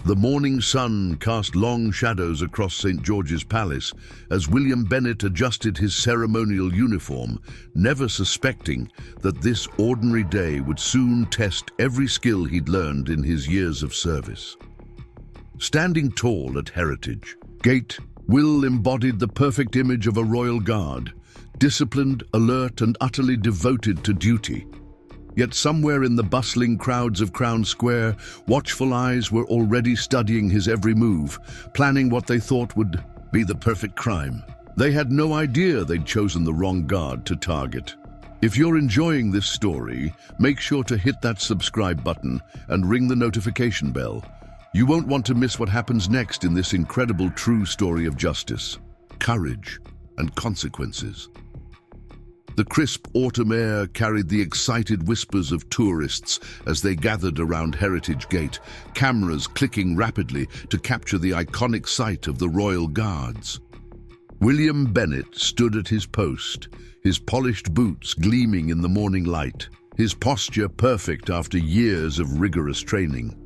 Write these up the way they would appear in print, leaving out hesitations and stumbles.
The morning sun cast long shadows across St. George's Palace as William Bennett adjusted his ceremonial uniform, never suspecting that this ordinary day would soon test every skill he'd learned in his years of service. Standing tall at Heritage Gate, Will embodied the perfect image of a royal guard, disciplined, alert, and utterly devoted to duty. Yet somewhere in the bustling crowds of Crown Square, watchful eyes were already studying his every move, planning what they thought would be the perfect crime. They had no idea they'd chosen the wrong guard to target. If you're enjoying this story, make sure to hit that subscribe button and ring the notification bell. You won't want to miss what happens next in this incredible true story of justice, courage, and consequences. The crisp autumn air carried the excited whispers of tourists as they gathered around Heritage Gate, cameras clicking rapidly to capture the iconic sight of the Royal Guards. William Bennett stood at his post, his polished boots gleaming in the morning light, his posture perfect after years of rigorous training.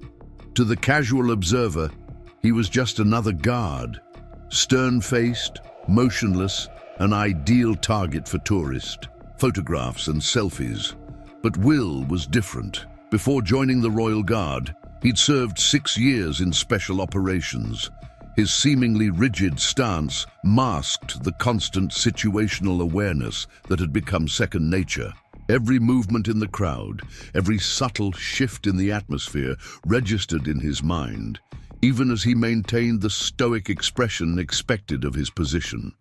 To the casual observer, he was just another guard, stern-faced, motionless, an ideal target for tourist photographs and selfies. But Will was different. Before joining the Royal Guard, he'd served 6 years in special operations. His seemingly rigid stance masked the constant situational awareness that had become second nature. Every movement in the crowd, every subtle shift in the atmosphere registered in his mind, even as he maintained the stoic expression expected of his position.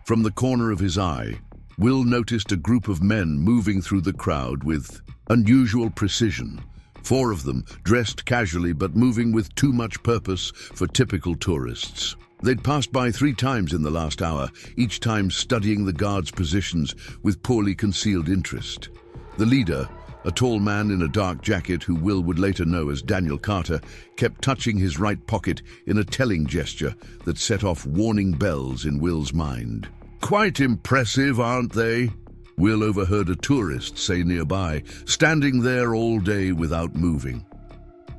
From the corner of his eye, Will noticed a group of men moving through the crowd with unusual precision. 4 of them, dressed casually but moving with too much purpose for typical tourists. They'd passed by 3 times in the last hour, each time studying the guards' positions with poorly concealed interest. The leader, a tall man in a dark jacket who Will would later know as Daniel Carter, kept touching his right pocket in a telling gesture that set off warning bells in Will's mind. "Quite impressive, aren't they?" Will overheard a tourist say nearby, standing there all day without moving.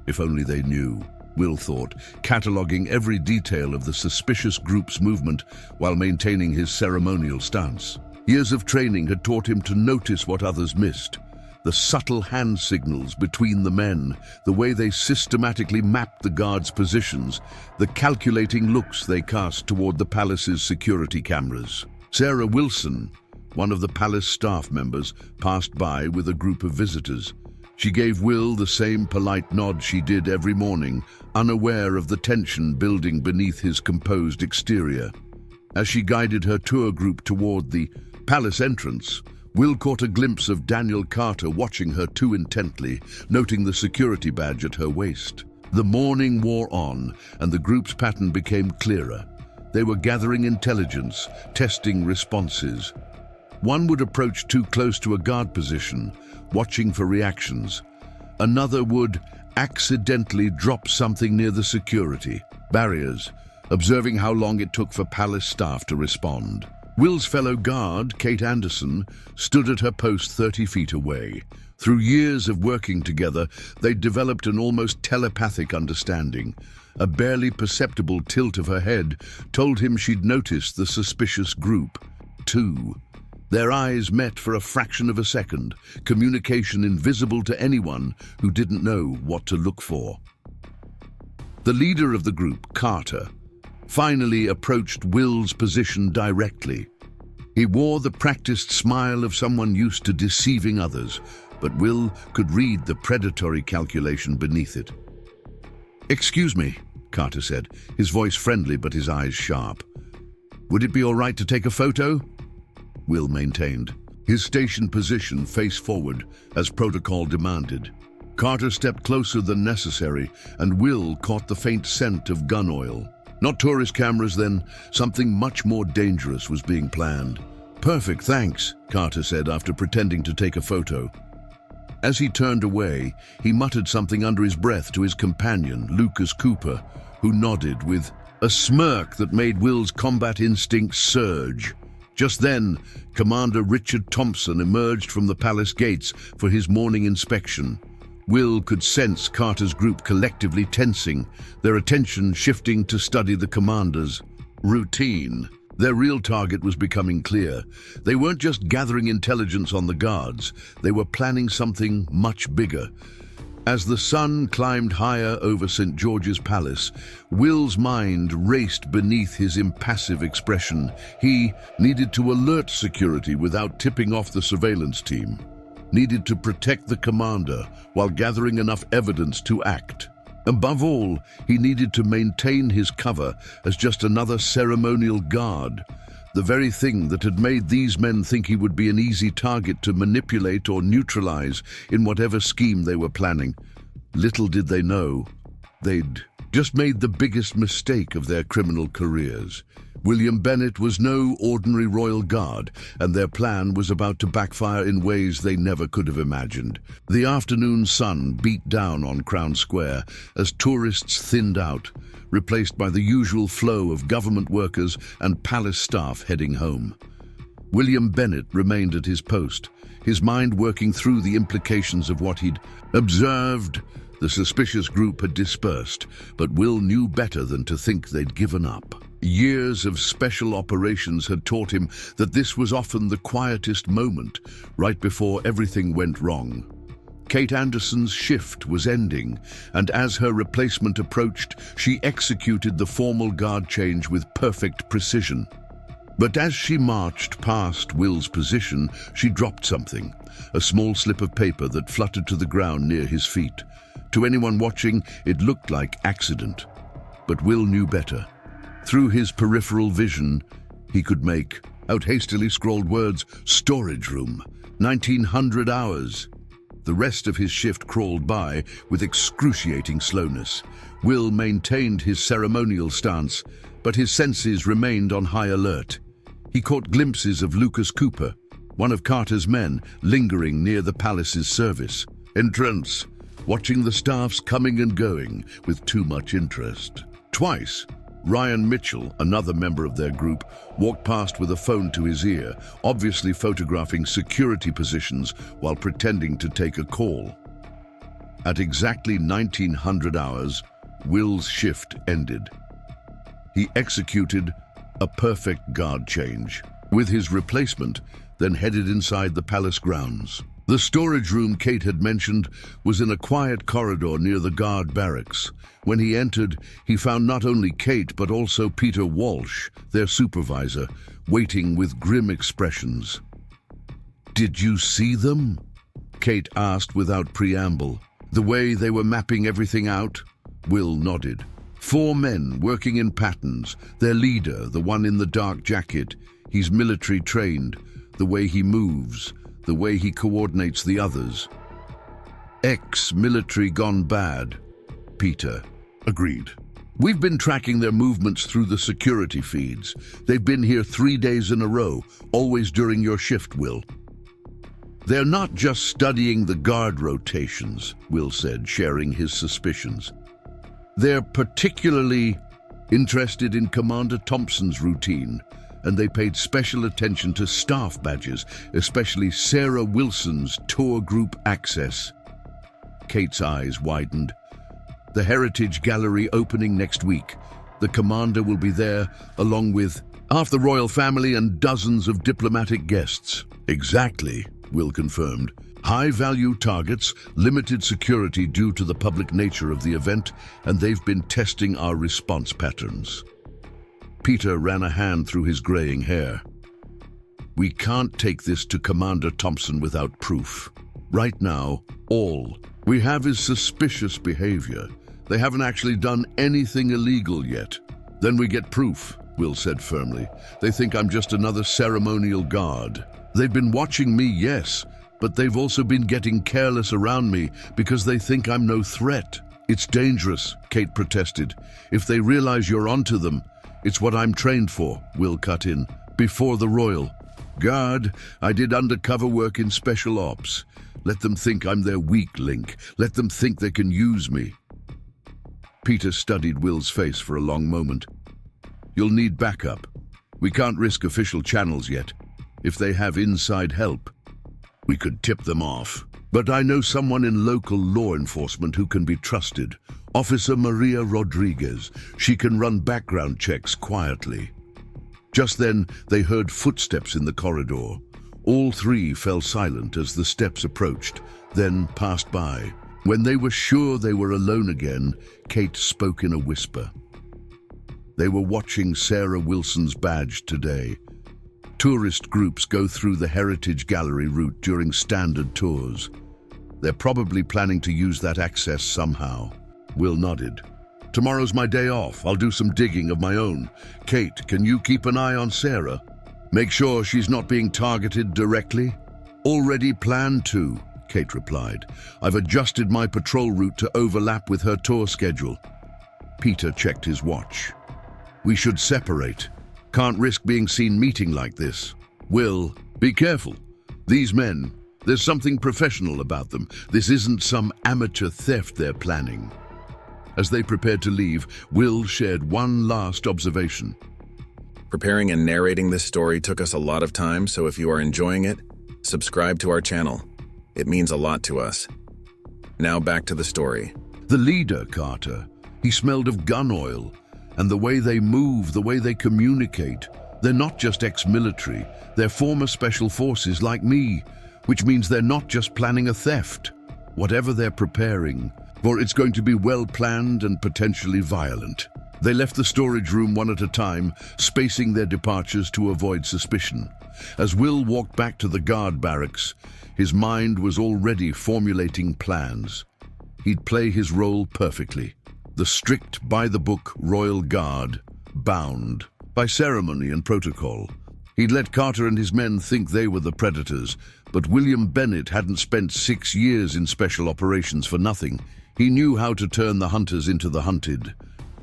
If only they knew, Will thought, cataloguing every detail of the suspicious group's movement while maintaining his ceremonial stance. Years of training had taught him to notice what others missed. The subtle hand signals between the men, the way they systematically mapped the guards' positions, the calculating looks they cast toward the palace's security cameras. Sarah Wilson, one of the palace staff members, passed by with a group of visitors. She gave Will the same polite nod she did every morning, unaware of the tension building beneath his composed exterior. As she guided her tour group toward the palace entrance, Will caught a glimpse of Daniel Carter watching her too intently, noting the security badge at her waist. The morning wore on, and the group's pattern became clearer. They were gathering intelligence, testing responses. One would approach too close to a guard position, watching for reactions. Another would accidentally drop something near the security barriers, observing how long it took for palace staff to respond. Will's fellow guard, Kate Anderson, stood at her post 30 feet away. Through years of working together, they'd developed an almost telepathic understanding. A barely perceptible tilt of her head told him she'd noticed the suspicious group, too. Their eyes met for a fraction of a second, communication invisible to anyone who didn't know what to look for. The leader of the group, Carter, finally approached Will's position directly. He wore the practiced smile of someone used to deceiving others, but Will could read the predatory calculation beneath it. "Excuse me," Carter said, his voice friendly but his eyes sharp. "Would it be all right to take a photo?" Will maintained, his station position face forward as protocol demanded. Carter stepped closer than necessary, and Will caught the faint scent of gun oil. Not tourist cameras then, something much more dangerous was being planned. "Perfect, thanks," Carter said after pretending to take a photo. As he turned away, he muttered something under his breath to his companion, Lucas Cooper, who nodded with a smirk that made Will's combat instincts surge. Just then, Commander Richard Thompson emerged from the palace gates for his morning inspection. Will could sense Carter's group collectively tensing, their attention shifting to study the commander's routine. Their real target was becoming clear. They weren't just gathering intelligence on the guards, they were planning something much bigger. As the sun climbed higher over St. George's Palace, Will's mind raced beneath his impassive expression. He needed to alert security without tipping off the surveillance team, needed to protect the commander while gathering enough evidence to act. Above all, he needed to maintain his cover as just another ceremonial guard, the very thing that had made these men think he would be an easy target to manipulate or neutralize in whatever scheme they were planning. Little did they know, they'd just made the biggest mistake of their criminal careers. William Bennett was no ordinary royal guard, and their plan was about to backfire in ways they never could have imagined. The afternoon sun beat down on Crown Square as tourists thinned out, replaced by the usual flow of government workers and palace staff heading home. William Bennett remained at his post, his mind working through the implications of what he'd observed. The suspicious group had dispersed, but Will knew better than to think they'd given up. Years of special operations had taught him that this was often the quietest moment, right before everything went wrong. Kate Anderson's shift was ending, and as her replacement approached, she executed the formal guard change with perfect precision. But as she marched past Will's position, she dropped something, a small slip of paper that fluttered to the ground near his feet. To anyone watching, it looked like accident. But Will knew better. Through his peripheral vision, he could make out hastily scrawled words, "Storage room, 1900 hours." The rest of his shift crawled by with excruciating slowness. Will maintained his ceremonial stance, but his senses remained on high alert. He caught glimpses of Lucas Cooper, one of Carter's men, lingering near the palace's service entrance, watching the staffs coming and going with too much interest. Twice, Ryan Mitchell, another member of their group, walked past with a phone to his ear, obviously photographing security positions while pretending to take a call. At exactly 1900 hours, Will's shift ended. He executed a perfect guard change, with his replacement then headed inside the palace grounds. The storage room Kate had mentioned was in a quiet corridor near the guard barracks. When he entered, he found not only Kate but also Peter Walsh, their supervisor, waiting with grim expressions. "Did you see them?" Kate asked without preamble. "The way they were mapping everything out?" Will nodded. 4 men working in patterns. Their leader, the one in the dark jacket, he's military trained. The way he moves, the way he coordinates the others. Ex-military gone bad, Peter agreed. "We've been tracking their movements through the security feeds. They've been here 3 days in a row, always during your shift, Will." "They're not just studying the guard rotations," Will said, sharing his suspicions. "They're particularly interested in Commander Thompson's routine, and they paid special attention to staff badges, especially Sarah Wilson's tour group access." Kate's eyes widened. "The Heritage Gallery opening next week. The commander will be there, along with half the royal family and dozens of diplomatic guests." "Exactly," Will confirmed. "High-value targets, limited security due to the public nature of the event, and they've been testing our response patterns." Peter ran a hand through his graying hair. "We can't take this to Commander Thompson without proof. Right now, all we have is suspicious behavior. They haven't actually done anything illegal yet." "Then we get proof," Will said firmly. "They think I'm just another ceremonial guard. They've been watching me, yes, but they've also been getting careless around me because they think I'm no threat." "It's dangerous," Kate protested. "If they realize you're onto them, it's what I'm trained for," Will cut in. "Before the Royal Guard, I did undercover work in special ops. Let them think I'm their weak link. Let them think they can use me." Peter studied Will's face for a long moment. "You'll need backup. We can't risk official channels yet. If they have inside help, we could tip them off." But I know someone in local law enforcement who can be trusted. Officer Maria Rodriguez. She can run background checks quietly. Just then, they heard footsteps in the corridor. All three fell silent as the steps approached, then passed by. When they were sure they were alone again, Kate spoke in a whisper. They were watching Sarah Wilson's badge today. Tourist groups go through the Heritage Gallery route during standard tours. They're probably planning to use that access somehow. Will nodded. Tomorrow's my day off. I'll do some digging of my own. Kate, can you keep an eye on Sarah? Make sure she's not being targeted directly? Already planned to, Kate replied. I've adjusted my patrol route to overlap with her tour schedule. Peter checked his watch. We should separate. Can't risk being seen meeting like this. Will, be careful. These men, there's something professional about them. This isn't some amateur theft they're planning. As they prepared to leave, Will shared one last observation. Preparing and narrating this story took us a lot of time, so if you are enjoying it, subscribe to our channel. It means a lot to us. Now back to the story. The leader, Carter, he smelled of gun oil, and the way they move, the way they communicate. They're not just ex-military, they're former special forces like me, which means they're not just planning a theft. Whatever they're preparing, for it's going to be well planned and potentially violent. They left the storage room one at a time, spacing their departures to avoid suspicion. As Will walked back to the guard barracks, his mind was already formulating plans. He'd play his role perfectly. The strict, by-the-book Royal Guard, bound by ceremony and protocol. He'd let Carter and his men think they were the predators, but William Bennett hadn't spent 6 years in special operations for nothing. He knew how to turn the hunters into the hunted.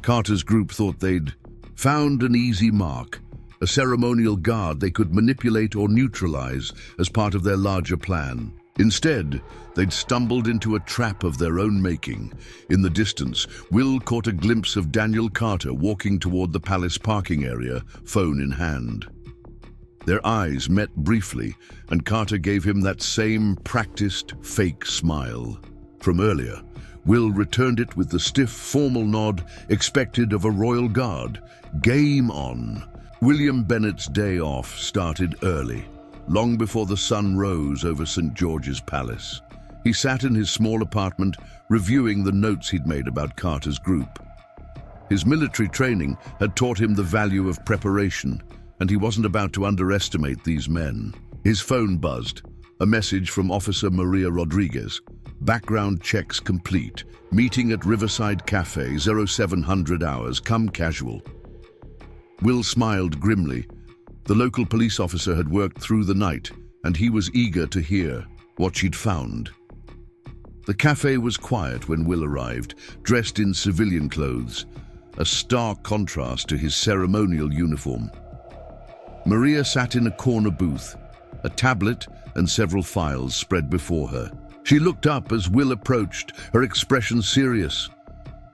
Carter's group thought they'd found an easy mark, a ceremonial guard they could manipulate or neutralize as part of their larger plan. Instead, they'd stumbled into a trap of their own making. In the distance, Will caught a glimpse of Daniel Carter walking toward the palace parking area, phone in hand. Their eyes met briefly, and Carter gave him that same practiced, fake smile. From earlier, Will returned it with the stiff, formal nod expected of a royal guard. Game on. William Bennett's day off started early, long before the sun rose over St. George's Palace. He sat in his small apartment, reviewing the notes he'd made about Carter's group. His military training had taught him the value of preparation, and he wasn't about to underestimate these men. His phone buzzed, a message from Officer Maria Rodriguez. Background checks complete. Meeting at Riverside Cafe, 0700 hours, come casual. Will smiled grimly. The local police officer had worked through the night, and he was eager to hear what she'd found. The cafe was quiet when Will arrived, dressed in civilian clothes, a stark contrast to his ceremonial uniform. Maria sat in a corner booth, a tablet and several files spread before her. She looked up as Will approached, her expression serious.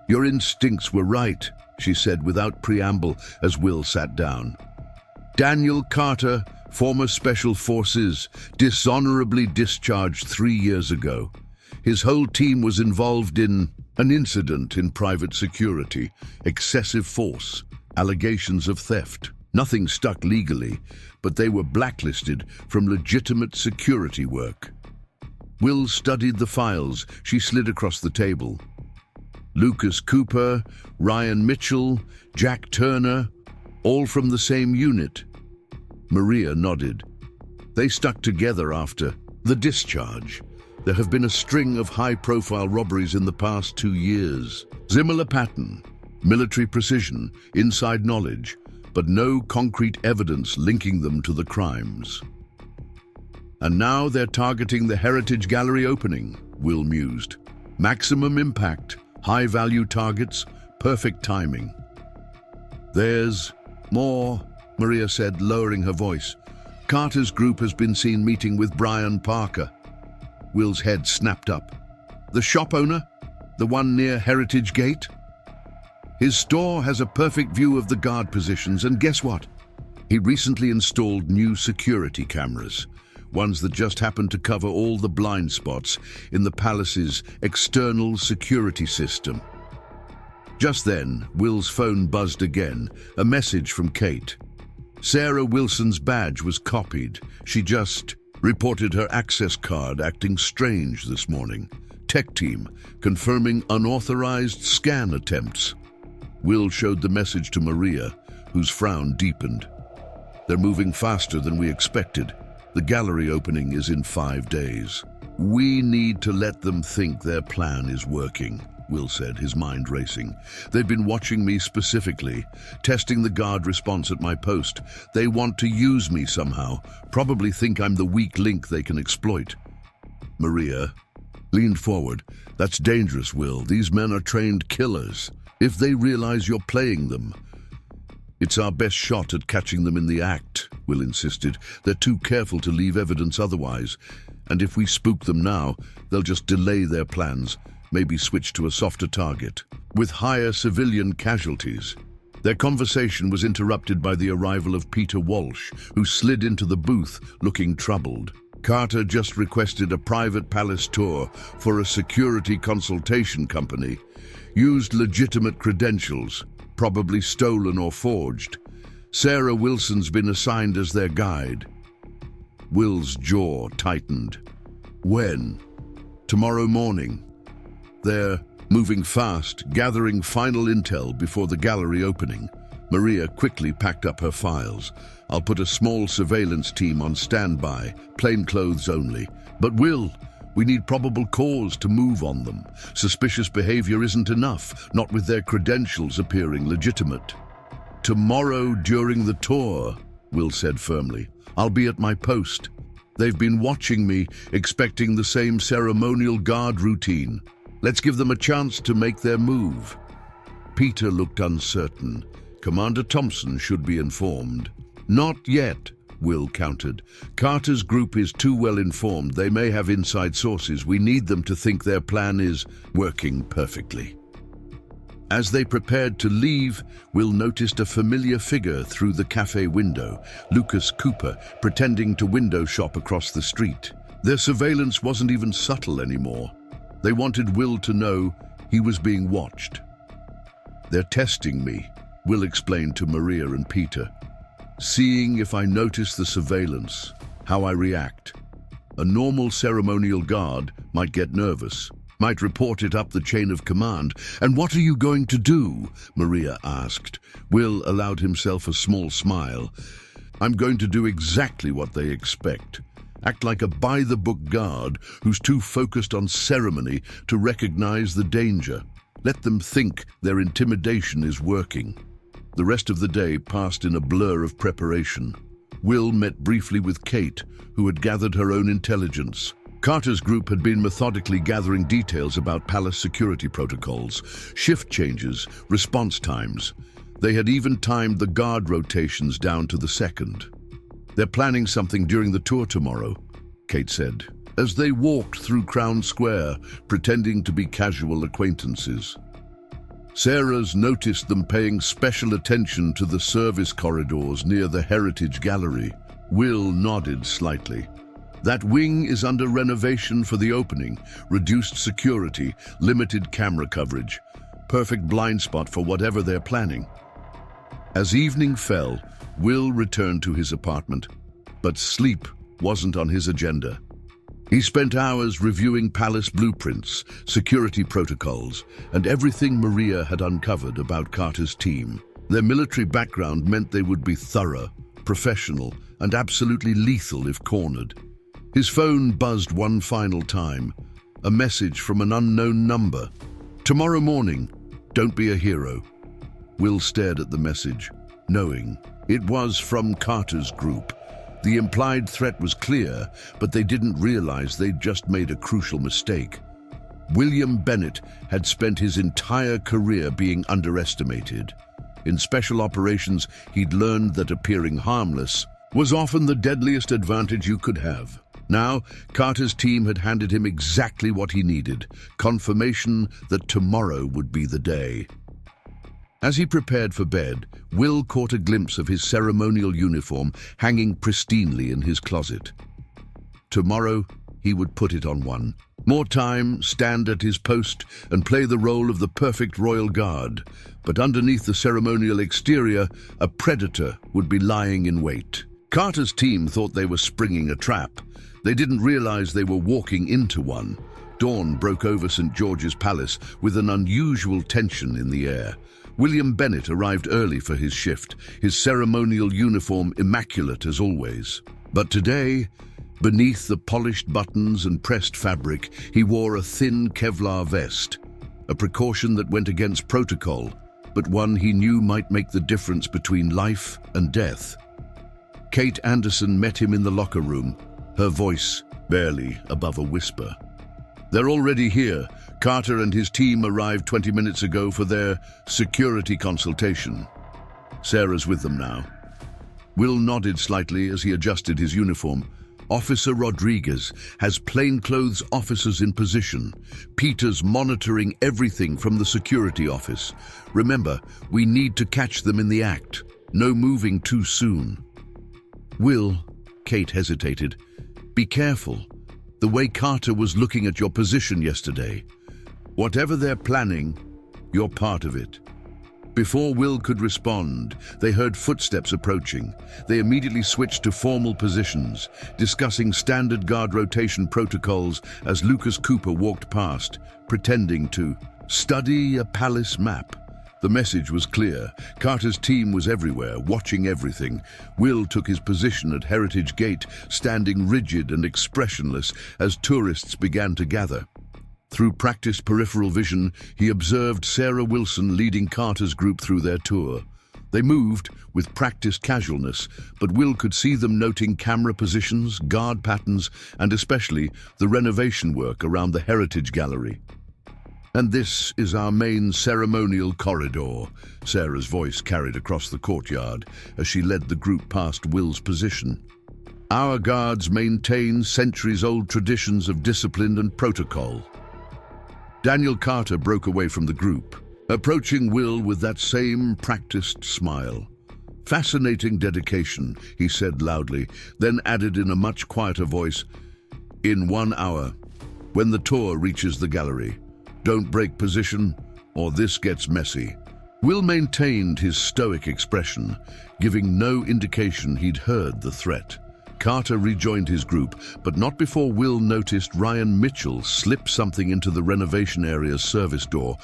"Your instincts were right," she said without preamble as Will sat down. "Daniel Carter, former Special Forces, dishonorably discharged 3 years ago. His whole team was involved in an incident in private security, excessive force, allegations of theft. Nothing stuck legally, but they were blacklisted from legitimate security work." Will studied the files she slid across the table. Lucas Cooper, Ryan Mitchell, Jack Turner, all from the same unit. Maria nodded. They stuck together after the discharge. There have been a string of high-profile robberies in the past 2 years. Similar pattern, military precision, inside knowledge, but no concrete evidence linking them to the crimes. And now they're targeting the Heritage Gallery opening, Will mused. Maximum impact, high-value targets, perfect timing. "There's more," Maria said, lowering her voice. "Carter's group has been seen meeting with Brian Parker." Will's head snapped up. "The shop owner? The one near Heritage Gate?" "His store has a perfect view of the guard positions, and guess what? He recently installed new security cameras. ones that just happened to cover all the blind spots in the palace's external security system. Just then, Will's phone buzzed again, a message from Kate. Sarah Wilson's badge was copied. She just reported her access card acting strange this morning. Tech team confirming unauthorized scan attempts. Will showed the message to Maria, whose frown deepened. They're moving faster than we expected. The gallery opening is in 5 days. We need to let them think their plan is working, Will said, his mind racing. They've been watching me specifically, testing the guard response at my post. They want to use me somehow, probably think I'm the weak link they can exploit. Maria leaned forward. That's dangerous, Will. These men are trained killers. If they realize you're playing them, it's our best shot at catching them in the act, Will insisted. They're too careful to leave evidence otherwise. And if we spook them now, they'll just delay their plans, maybe switch to a softer target, with higher civilian casualties. Their conversation was interrupted by the arrival of Peter Walsh, who slid into the booth looking troubled. Carter just requested a private palace tour for a security consultation company. Used legitimate credentials, probably stolen or forged. Sarah Wilson's been assigned as their guide. Will's jaw tightened. When? Tomorrow morning. They're moving fast, gathering final intel before the gallery opening. Maria quickly packed up her files. I'll put a small surveillance team on standby, plainclothes only. But Will, we need probable cause to move on them. Suspicious behavior isn't enough, not with their credentials appearing legitimate. Tomorrow during the tour, Will said firmly. I'll be at my post. They've been watching me, expecting the same ceremonial guard routine. Let's give them a chance to make their move. Peter looked uncertain. Commander Thompson should be informed. Not yet, Will countered. Carter's group is too well informed. They may have inside sources. We need them to think their plan is working perfectly. As they prepared to leave, Will noticed a familiar figure through the cafe window, Lucas Cooper, pretending to window shop across the street. Their surveillance wasn't even subtle anymore. They wanted Will to know he was being watched. They're testing me, Will explained to Maria and Peter. Seeing if I notice the surveillance, how I react. A normal ceremonial guard might get nervous, might report it up the chain of command. And what are you going to do? Maria asked. Will allowed himself a small smile. I'm going to do exactly what they expect. Act like a by-the-book guard who's too focused on ceremony to recognize the danger. Let them think their intimidation is working. The rest of the day passed in a blur of preparation. Will met briefly with Kate, who had gathered her own intelligence. Carter's group had been methodically gathering details about palace security protocols, shift changes, response times. They had even timed the guard rotations down to the second. They're planning something during the tour tomorrow, Kate said, as they walked through Crown Square, pretending to be casual acquaintances. Sarah's noticed them paying special attention to the service corridors near the Heritage Gallery. Will nodded slightly. That wing is under renovation for the opening, reduced security, limited camera coverage, perfect blind spot for whatever they're planning. As evening fell, Will returned to his apartment, but sleep wasn't on his agenda. He spent hours reviewing palace blueprints, security protocols, and everything Maria had uncovered about Carter's team. Their military background meant they would be thorough, professional, and absolutely lethal if cornered. His phone buzzed one final time, a message from an unknown number. Tomorrow morning, don't be a hero. Will stared at the message, knowing it was from Carter's group. The implied threat was clear, but they didn't realize they'd just made a crucial mistake. William Bennett had spent his entire career being underestimated. In special operations, he'd learned that appearing harmless was often the deadliest advantage you could have. Now, Carter's team had handed him exactly what he needed, confirmation that tomorrow would be the day. As he prepared for bed, Will caught a glimpse of his ceremonial uniform hanging pristinely in his closet. Tomorrow, he would put it on one. More time, stand at his post and play the role of the perfect royal guard. But underneath the ceremonial exterior, a predator would be lying in wait. Carter's team thought they were springing a trap. They didn't realize they were walking into one. Dawn broke over St. George's Palace with an unusual tension in the air. William Bennett arrived early for his shift, his ceremonial uniform immaculate as always. But today, beneath the polished buttons and pressed fabric, he wore a thin Kevlar vest, a precaution that went against protocol, but one he knew might make the difference between life and death. Kate Anderson met him in the locker room, her voice barely above a whisper. "They're already here. Carter and his team arrived 20 minutes ago for their security consultation. Sarah's with them now." Will nodded slightly as he adjusted his uniform. "Officer Rodriguez has plainclothes officers in position. Peter's monitoring everything from the security office. Remember, we need to catch them in the act. No moving too soon." "Will," Kate hesitated, "be careful. The way Carter was looking at your position yesterday. Whatever they're planning, you're part of it." Before Will could respond, they heard footsteps approaching. They immediately switched to formal positions, discussing standard guard rotation protocols as Lucas Cooper walked past, pretending to study a palace map. The message was clear. Carter's team was everywhere, watching everything. Will took his position at Heritage Gate, standing rigid and expressionless as tourists began to gather. Through practiced peripheral vision, he observed Sarah Wilson leading Carter's group through their tour. They moved with practiced casualness, but Will could see them noting camera positions, guard patterns, and especially the renovation work around the Heritage Gallery. "And this is our main ceremonial corridor," Sarah's voice carried across the courtyard as she led the group past Will's position. "Our guards maintain centuries-old traditions of discipline and protocol." Daniel Carter broke away from the group, approaching Will with that same practiced smile. "Fascinating dedication," he said loudly, then added in a much quieter voice, "In 1 hour, when the tour reaches the gallery, don't break position or this gets messy." Will maintained his stoic expression, giving no indication he'd heard the threat. Carter rejoined his group, but not before Will noticed Ryan Mitchell slip something into the renovation area's service door,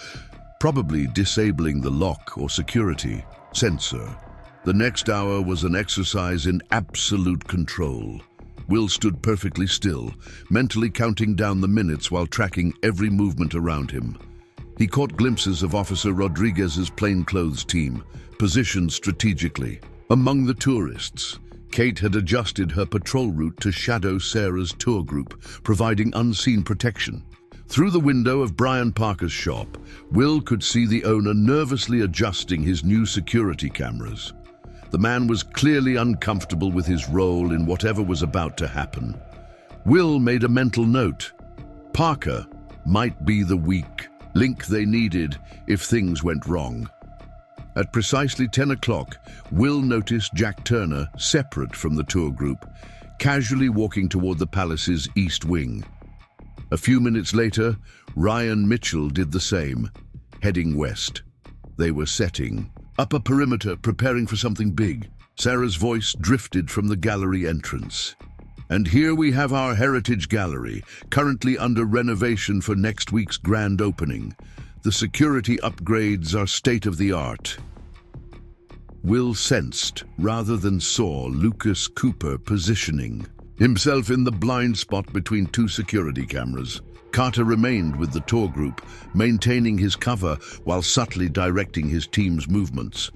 probably disabling the lock or security sensor. The next hour was an exercise in absolute control. Will stood perfectly still, mentally counting down the minutes while tracking every movement around him. He caught glimpses of Officer Rodriguez's plainclothes team, positioned strategically. Among the tourists, Kate had adjusted her patrol route to shadow Sarah's tour group, providing unseen protection. Through the window of Brian Parker's shop, Will could see the owner nervously adjusting his new security cameras. The man was clearly uncomfortable with his role in whatever was about to happen. Will made a mental note. Parker might be the weak link they needed if things went wrong. At precisely 10 o'clock, Will noticed Jack Turner, separate from the tour group, casually walking toward the palace's east wing. A few minutes later, Ryan Mitchell did the same, heading west. They were setting up a perimeter, preparing for something big. Sarah's voice drifted from the gallery entrance. "And here we have our Heritage Gallery, currently under renovation for next week's grand opening. The security upgrades are state-of-the-art." Will sensed, rather than saw, Lucas Cooper positioning himself in the blind spot between two security cameras. Carter remained with the tour group, maintaining his cover while subtly directing his team's movements.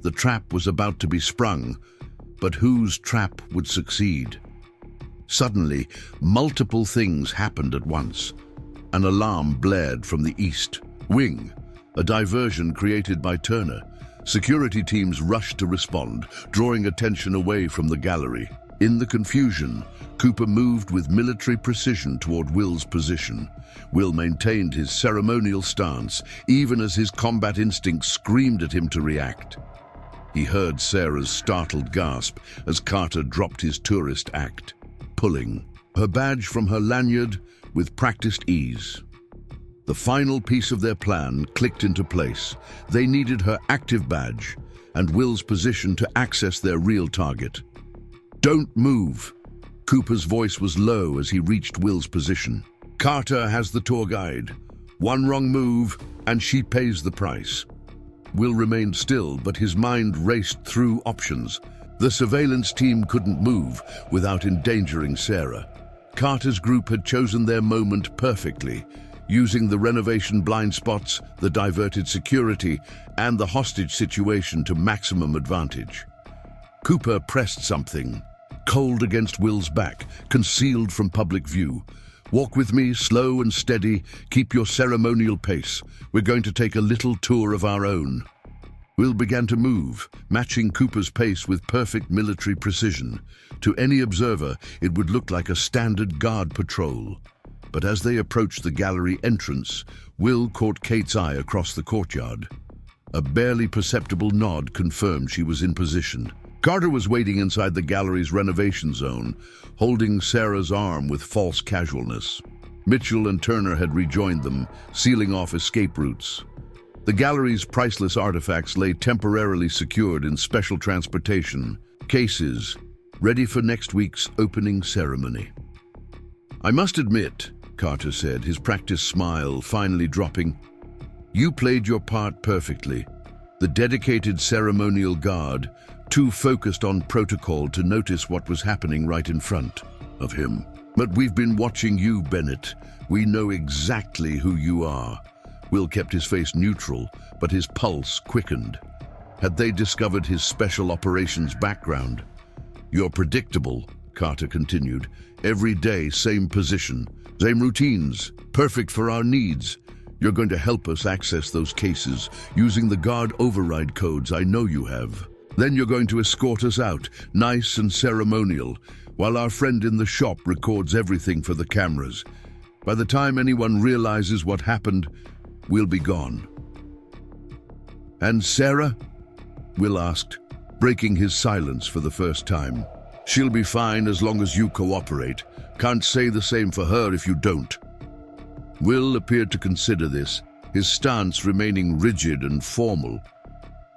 The trap was about to be sprung, but whose trap would succeed? Suddenly, multiple things happened at once. An alarm blared from the east wing, a diversion created by Turner. Security teams rushed to respond, drawing attention away from the gallery. In the confusion, Cooper moved with military precision toward Will's position. Will maintained his ceremonial stance, even as his combat instinct screamed at him to react. He heard Sarah's startled gasp as Carter dropped his tourist act, pulling. her badge from her lanyard with practiced ease. The final piece of their plan clicked into place. They needed her active badge and Will's position to access their real target. "Don't move." Cooper's voice was low as he reached Will's position. "Carter has the tour guide. One wrong move and she pays the price." Will remained still, but his mind raced through options. The surveillance team couldn't move without endangering Sarah. Carter's group had chosen their moment perfectly, using the renovation blind spots, the diverted security, and the hostage situation to maximum advantage. Cooper pressed something, cold against Will's back, concealed from public view. "Walk with me, slow and steady. Keep your ceremonial pace. We're going to take a little tour of our own." Will began to move, matching Cooper's pace with perfect military precision. To any observer, it would look like a standard guard patrol. But as they approached the gallery entrance, Will caught Kate's eye across the courtyard. A barely perceptible nod confirmed she was in position. Carter was waiting inside the gallery's renovation zone, holding Sarah's arm with false casualness. Mitchell and Turner had rejoined them, sealing off escape routes. The gallery's priceless artifacts lay temporarily secured in special transportation cases, ready for next week's opening ceremony. "I must admit," Carter said, his practiced smile finally dropping, "you played your part perfectly. The dedicated ceremonial guard, too focused on protocol to notice what was happening right in front of him. But we've been watching you, Bennett. We know exactly who you are." Will kept his face neutral, but his pulse quickened. Had they discovered his special operations background? "You're predictable," Carter continued. "Every day, same position, same routines, perfect for our needs. You're going to help us access those cases using the guard override codes I know you have. Then you're going to escort us out, nice and ceremonial, while our friend in the shop records everything for the cameras. By the time anyone realizes what happened, we'll be gone." "And Sarah?" Will asked, breaking his silence for the first time. "She'll be fine as long as you cooperate. Can't say the same for her if you don't." Will appeared to consider this, his stance remaining rigid and formal.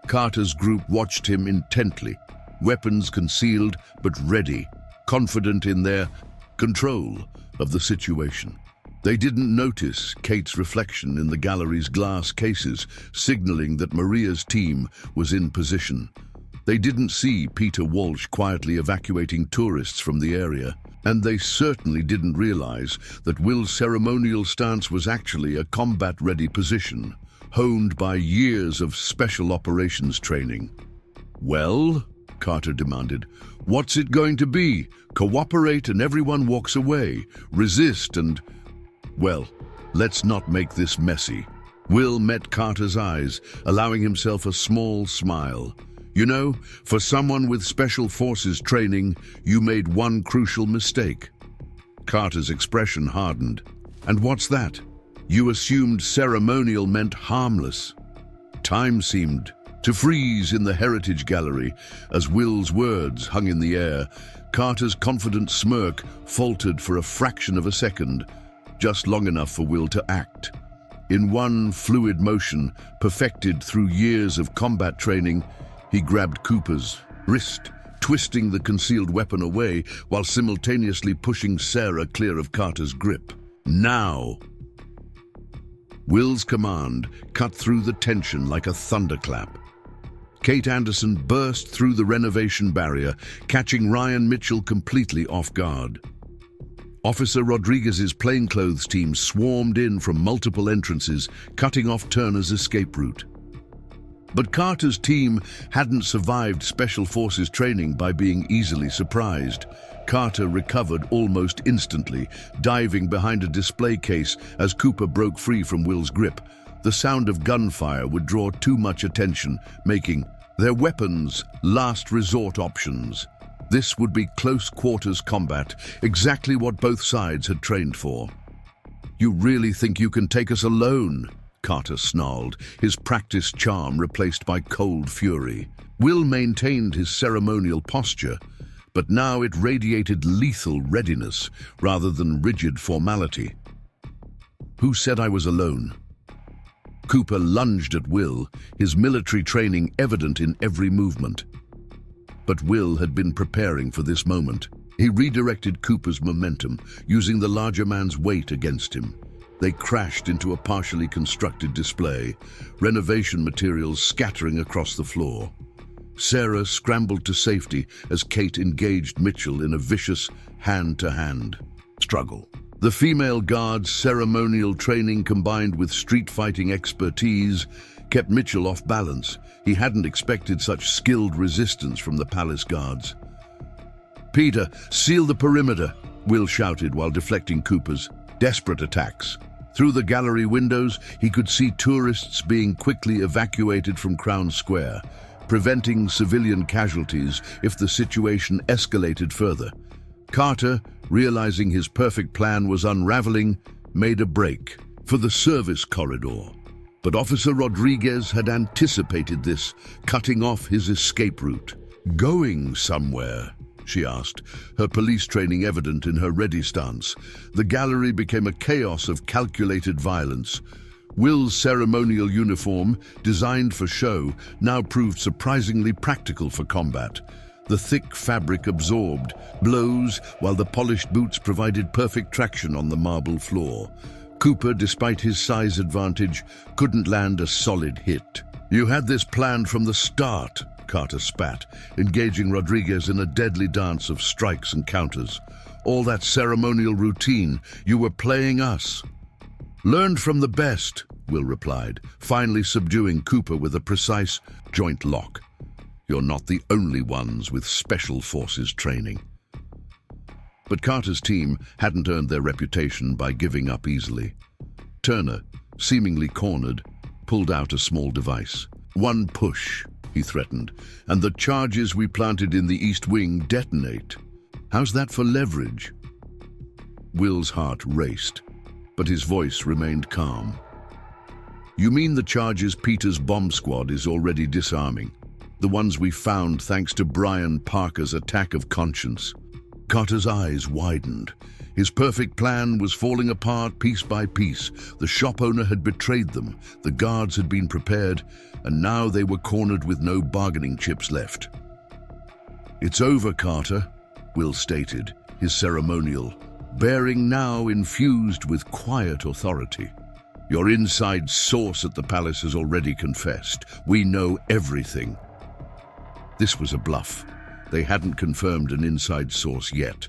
Carter's group watched him intently, weapons concealed but ready, confident in their control of the situation. They didn't notice Kate's reflection in the gallery's glass cases, signaling that Maria's team was in position. They didn't see Peter Walsh quietly evacuating tourists from the area, and they certainly didn't realize that Will's ceremonial stance was actually a combat-ready position, honed by years of special operations training. "Well," Carter demanded, "what's it going to be? Cooperate and everyone walks away. Resist and... well, let's not make this messy." Will met Carter's eyes, allowing himself a small smile. "You know, for someone with special forces training, you made one crucial mistake." Carter's expression hardened. "And what's that?" "You assumed ceremonial meant harmless." Time seemed to freeze in the Heritage Gallery as Will's words hung in the air. Carter's confident smirk faltered for a fraction of a second, just long enough for Will to act. In one fluid motion, perfected through years of combat training, he grabbed Cooper's wrist, twisting the concealed weapon away while simultaneously pushing Sarah clear of Carter's grip. "Now!" Will's command cut through the tension like a thunderclap. Kate Anderson burst through the renovation barrier, catching Ryan Mitchell completely off guard. Officer Rodriguez's plainclothes team swarmed in from multiple entrances, cutting off Turner's escape route. But Carter's team hadn't survived Special Forces training by being easily surprised. Carter recovered almost instantly, diving behind a display case as Cooper broke free from Will's grip. The sound of gunfire would draw too much attention, making their weapons last resort options. This would be close quarters combat, exactly what both sides had trained for. "You really think you can take us alone?" Carter snarled, his practiced charm replaced by cold fury. Will maintained his ceremonial posture, but now it radiated lethal readiness rather than rigid formality. "Who said I was alone?" Cooper lunged at Will, his military training evident in every movement. But Will had been preparing for this moment. He redirected Cooper's momentum, using the larger man's weight against him. They crashed into a partially constructed display, renovation materials scattering across the floor. Sarah scrambled to safety as Kate engaged Mitchell in a vicious hand-to-hand struggle. The female guard's ceremonial training combined with street fighting expertise kept Mitchell off balance. He hadn't expected such skilled resistance from the palace guards. "Peter, seal the perimeter," Will shouted while deflecting Cooper's desperate attacks. Through the gallery windows, he could see tourists being quickly evacuated from Crown Square, preventing civilian casualties if the situation escalated further. Carter, realizing his perfect plan was unraveling, made a break for the service corridor. But Officer Rodriguez had anticipated this, cutting off his escape route. "Going somewhere?" she asked, her police training evident in her ready stance. The gallery became a chaos of calculated violence. Will's ceremonial uniform, designed for show, now proved surprisingly practical for combat. The thick fabric absorbed blows, while the polished boots provided perfect traction on the marble floor. Cooper, despite his size advantage, couldn't land a solid hit. "You had this planned from the start," Carter spat, engaging Rodriguez in a deadly dance of strikes and counters. "All that ceremonial routine, you were playing us." "Learned from the best," Will replied, finally subduing Cooper with a precise joint lock. "You're not the only ones with special forces training." But Carter's team hadn't earned their reputation by giving up easily. Turner, seemingly cornered, pulled out a small device. "One push," he threatened, "and the charges we planted in the East Wing detonate. How's that for leverage?" Will's heart raced, but his voice remained calm. "You mean the charges Peter's bomb squad is already disarming? The ones we found thanks to Brian Parker's attack of conscience?" Carter's eyes widened. His perfect plan was falling apart piece by piece. The shop owner had betrayed them, the guards had been prepared, and now they were cornered with no bargaining chips left. "It's over, Carter," Will stated, his ceremonial bearing now infused with quiet authority. "Your inside source at the palace has already confessed. We know everything." This was a bluff. They hadn't confirmed an inside source yet.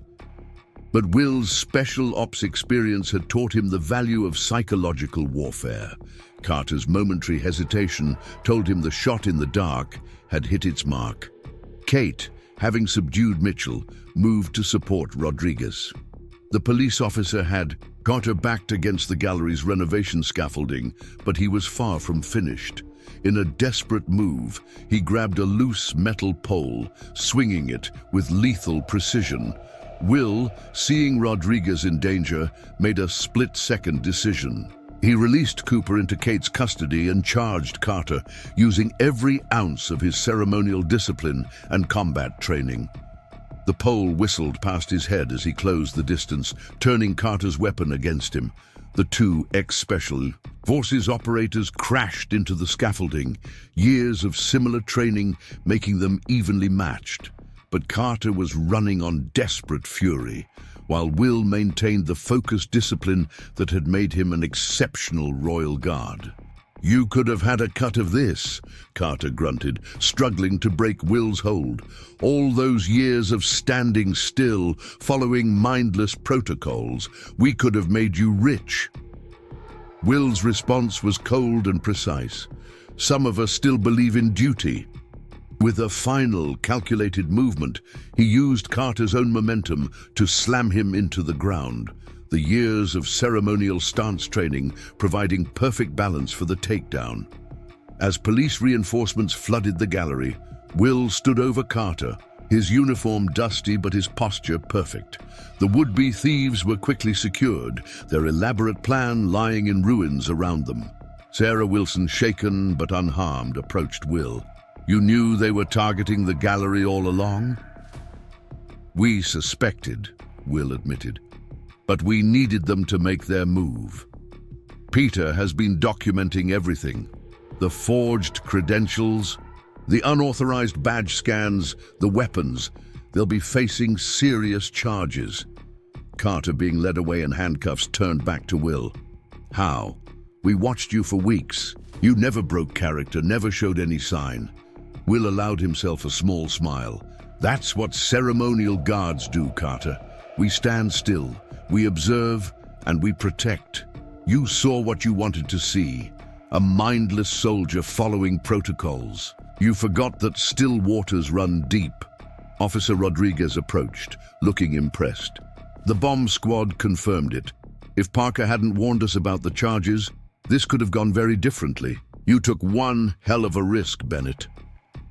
But Will's special ops experience had taught him the value of psychological warfare. Carter's momentary hesitation told him the shot in the dark had hit its mark. Kate, having subdued Mitchell, moved to support Rodriguez. The police officer had Carter backed against the gallery's renovation scaffolding, but he was far from finished. In a desperate move, he grabbed a loose metal pole, swinging it with lethal precision. Will, seeing Rodriguez in danger, made a split-second decision. He released Cooper into Kate's custody and charged Carter, using every ounce of his ceremonial discipline and combat training. The pole whistled past his head as he closed the distance, turning Carter's weapon against him. The two ex-special forces operators crashed into the scaffolding, years of similar training making them evenly matched. But Carter was running on desperate fury, while Will maintained the focused discipline that had made him an exceptional royal guard. "You could have had a cut of this," Carter grunted, struggling to break Will's hold. "All those years of standing still, following mindless protocols, we could have made you rich." Will's response was cold and precise. "Some of us still believe in duty." With a final, calculated movement, he used Carter's own momentum to slam him into the ground. The years of ceremonial stance training providing perfect balance for the takedown. As police reinforcements flooded the gallery, Will stood over Carter, his uniform dusty but his posture perfect. The would-be thieves were quickly secured, their elaborate plan lying in ruins around them. Sarah Wilson, shaken but unharmed, approached Will. "You knew they were targeting the gallery all along?" We suspected, Will admitted, but we needed them to make their move. Peter has been documenting everything. The forged credentials, the unauthorized badge scans, the weapons. They'll be facing serious charges. Carter, being led away in handcuffs, turned back to Will. How? We watched you for weeks. You never broke character, never showed any sign. Will allowed himself a small smile. That's what ceremonial guards do, Carter. We stand still, we observe, and we protect. You saw what you wanted to see. A mindless soldier following protocols. You forgot that still waters run deep. Officer Rodriguez approached, looking impressed. The bomb squad confirmed it. If Parker hadn't warned us about the charges, this could have gone very differently. You took one hell of a risk, Bennett.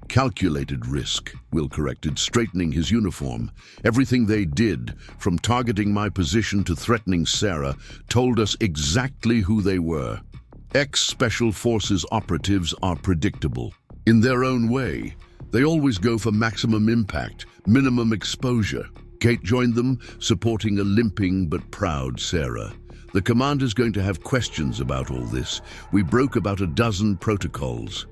Calculated risk, Will corrected, straightening his uniform. Everything they did, from targeting my position to threatening Sarah, told us exactly who they were. Ex-Special Forces operatives are predictable. In their own way, they always go for maximum impact, minimum exposure. Kate joined them, supporting a limping but proud Sarah. The commander's going to have questions about all this. We broke about a dozen protocols.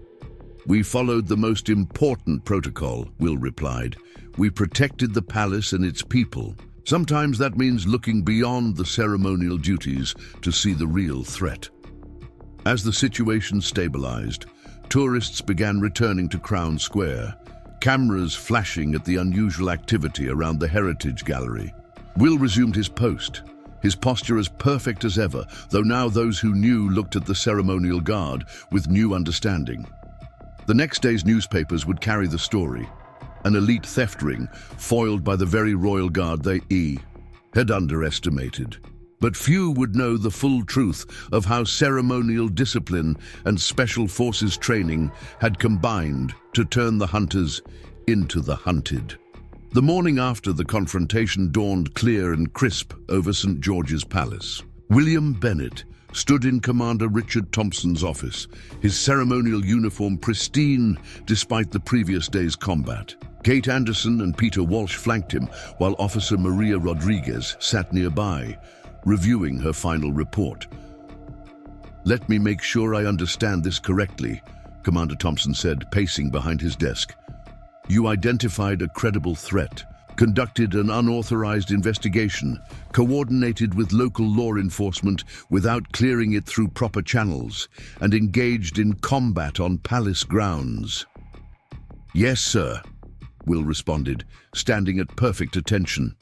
We followed the most important protocol, Will replied. We protected the palace and its people. Sometimes that means looking beyond the ceremonial duties to see the real threat. As the situation stabilized, tourists began returning to Crown Square, cameras flashing at the unusual activity around the Heritage Gallery. Will resumed his post, his posture as perfect as ever, though now those who knew looked at the ceremonial guard with new understanding. The next day's newspapers would carry the story. An elite theft ring, foiled by the very royal guard they had underestimated. But few would know the full truth of how ceremonial discipline and special forces training had combined to turn the hunters into the hunted. The morning after the confrontation dawned clear and crisp over St. George's Palace. William Bennett stood in Commander Richard Thompson's office, his ceremonial uniform pristine despite the previous day's combat. Kate Anderson and Peter Walsh flanked him, while Officer Maria Rodriguez sat nearby, reviewing her final report. "Let me make sure I understand this correctly," Commander Thompson said, pacing behind his desk. "You identified a credible threat, conducted an unauthorized investigation, coordinated with local law enforcement without clearing it through proper channels, and engaged in combat on palace grounds." "Yes, sir," Will responded, standing at perfect attention.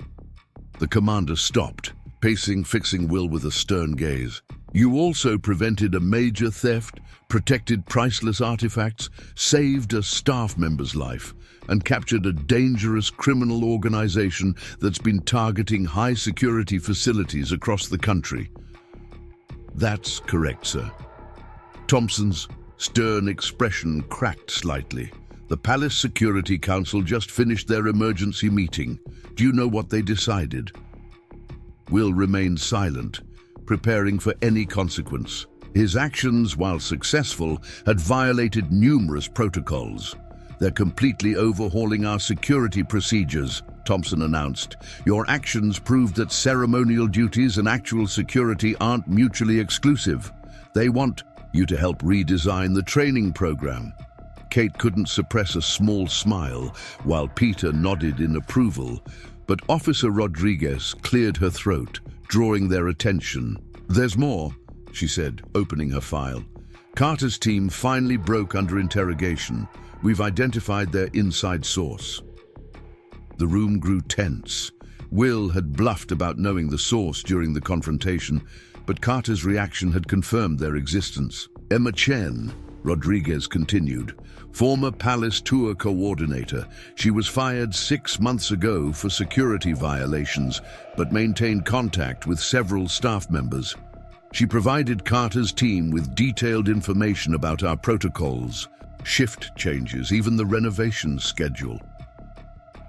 The commander stopped, pacing, fixing Will with a stern gaze. "You also prevented a major theft, protected priceless artifacts, saved a staff member's life, and captured a dangerous criminal organization that's been targeting high-security facilities across the country." "That's correct, sir." Thompson's stern expression cracked slightly. "The Palace Security Council just finished their emergency meeting. Do you know what they decided?" Will remained silent, preparing for any consequence. His actions, while successful, had violated numerous protocols. "They're completely overhauling our security procedures," Thompson announced. "Your actions proved that ceremonial duties and actual security aren't mutually exclusive. They want you to help redesign the training program." Kate couldn't suppress a small smile, while Peter nodded in approval, but Officer Rodriguez cleared her throat, drawing their attention. "There's more," she said, opening her file. "Carter's team finally broke under interrogation. We've identified their inside source." The room grew tense. Will had bluffed about knowing the source during the confrontation, but Carter's reaction had confirmed their existence. "Emma Chen," Rodriguez continued, "former Palace tour coordinator. She was fired 6 months ago for security violations, but maintained contact with several staff members. She provided Carter's team with detailed information about our protocols, shift changes, even the renovation schedule."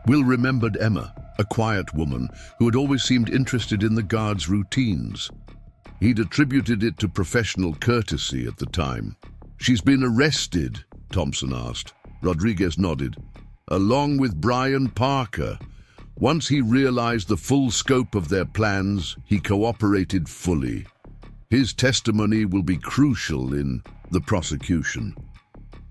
Will remembered Emma, a quiet woman who had always seemed interested in the guards' routines. He'd attributed it to professional courtesy at the time. "She's been arrested?" Thompson asked. Rodriguez nodded. "Along with Brian Parker." Once he realized the full scope of their plans, he cooperated fully. His testimony will be crucial in the prosecution.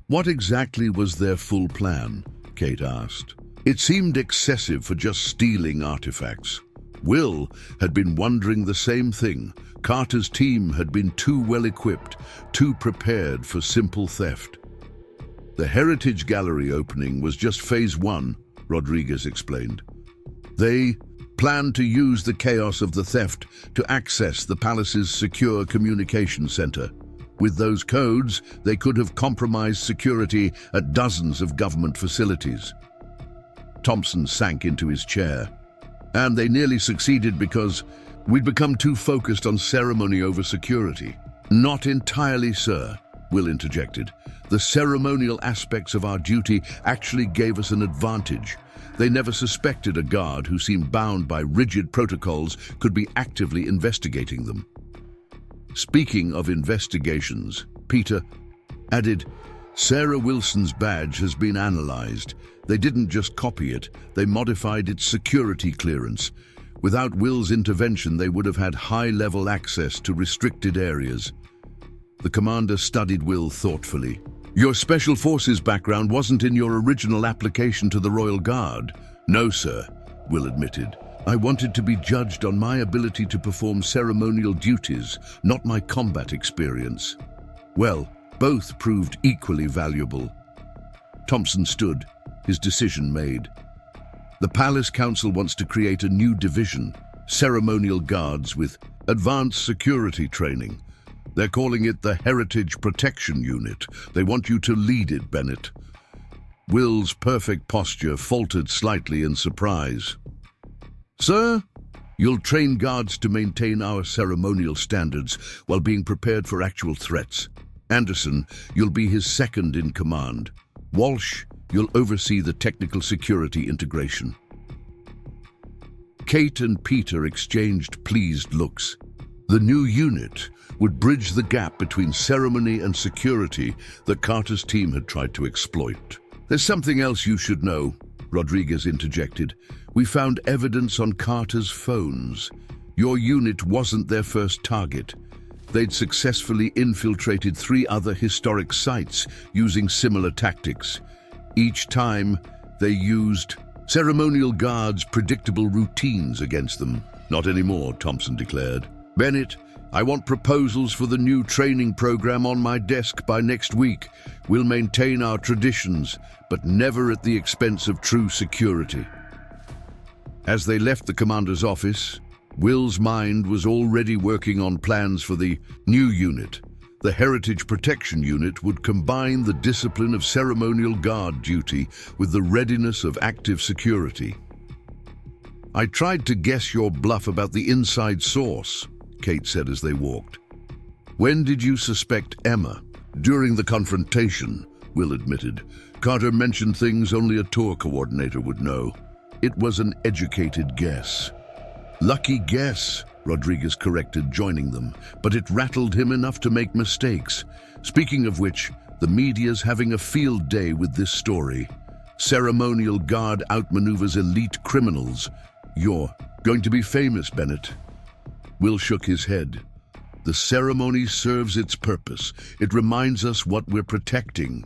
What exactly was their full plan? Kate asked. It seemed excessive for just stealing artifacts. Will had been wondering the same thing. Carter's team had been too well equipped, too prepared for simple theft. The Heritage Gallery opening was just phase 1, Rodriguez explained. They planned to use the chaos of the theft to access the palace's secure communication center. With those codes, they could have compromised security at dozens of government facilities. Thompson sank into his chair. And they nearly succeeded because we'd become too focused on ceremony over security. Not entirely, sir, Will interjected. The ceremonial aspects of our duty actually gave us an advantage. They never suspected a guard who seemed bound by rigid protocols could be actively investigating them. Speaking of investigations, Peter added, Sarah Wilson's badge has been analyzed. They didn't just copy it, they modified its security clearance. Without Will's intervention, they would have had high-level access to restricted areas. The commander studied Will thoughtfully. Your Special Forces background wasn't in your original application to the Royal Guard. No, sir, Will admitted. I wanted to be judged on my ability to perform ceremonial duties, not my combat experience. Well, both proved equally valuable. Thompson stood, his decision made. The Palace Council wants to create a new division, ceremonial guards with advanced security training. They're calling it the Heritage Protection Unit. They want you to lead it, Bennett. Will's perfect posture faltered slightly in surprise. Sir, you'll train guards to maintain our ceremonial standards while being prepared for actual threats. Anderson, you'll be his second in command. Walsh, you'll oversee the technical security integration. Kate and Peter exchanged pleased looks. The new unit would bridge the gap between ceremony and security that Carter's team had tried to exploit. There's something else you should know, Rodriguez interjected. We found evidence on Carter's phones. Your unit wasn't their first target. They'd successfully infiltrated 3 other historic sites using similar tactics. Each time, they used ceremonial guards' predictable routines against them. Not anymore, Thompson declared. Bennett, I want proposals for the new training program on my desk by next week. We'll maintain our traditions, but never at the expense of true security. As they left the commander's office, Will's mind was already working on plans for the new unit. The Heritage Protection Unit would combine the discipline of ceremonial guard duty with the readiness of active security. I tried to guess your bluff about the inside source, Kate said as they walked. When did you suspect Emma? During the confrontation, Will admitted. Carter mentioned things only a tour coordinator would know. It was an educated guess. Lucky guess, Rodriguez corrected, joining them, but it rattled him enough to make mistakes. Speaking of which, the media's having a field day with this story. Ceremonial guard outmaneuvers elite criminals. You're going to be famous, Bennett. Will shook his head. The ceremony serves its purpose. It reminds us what we're protecting.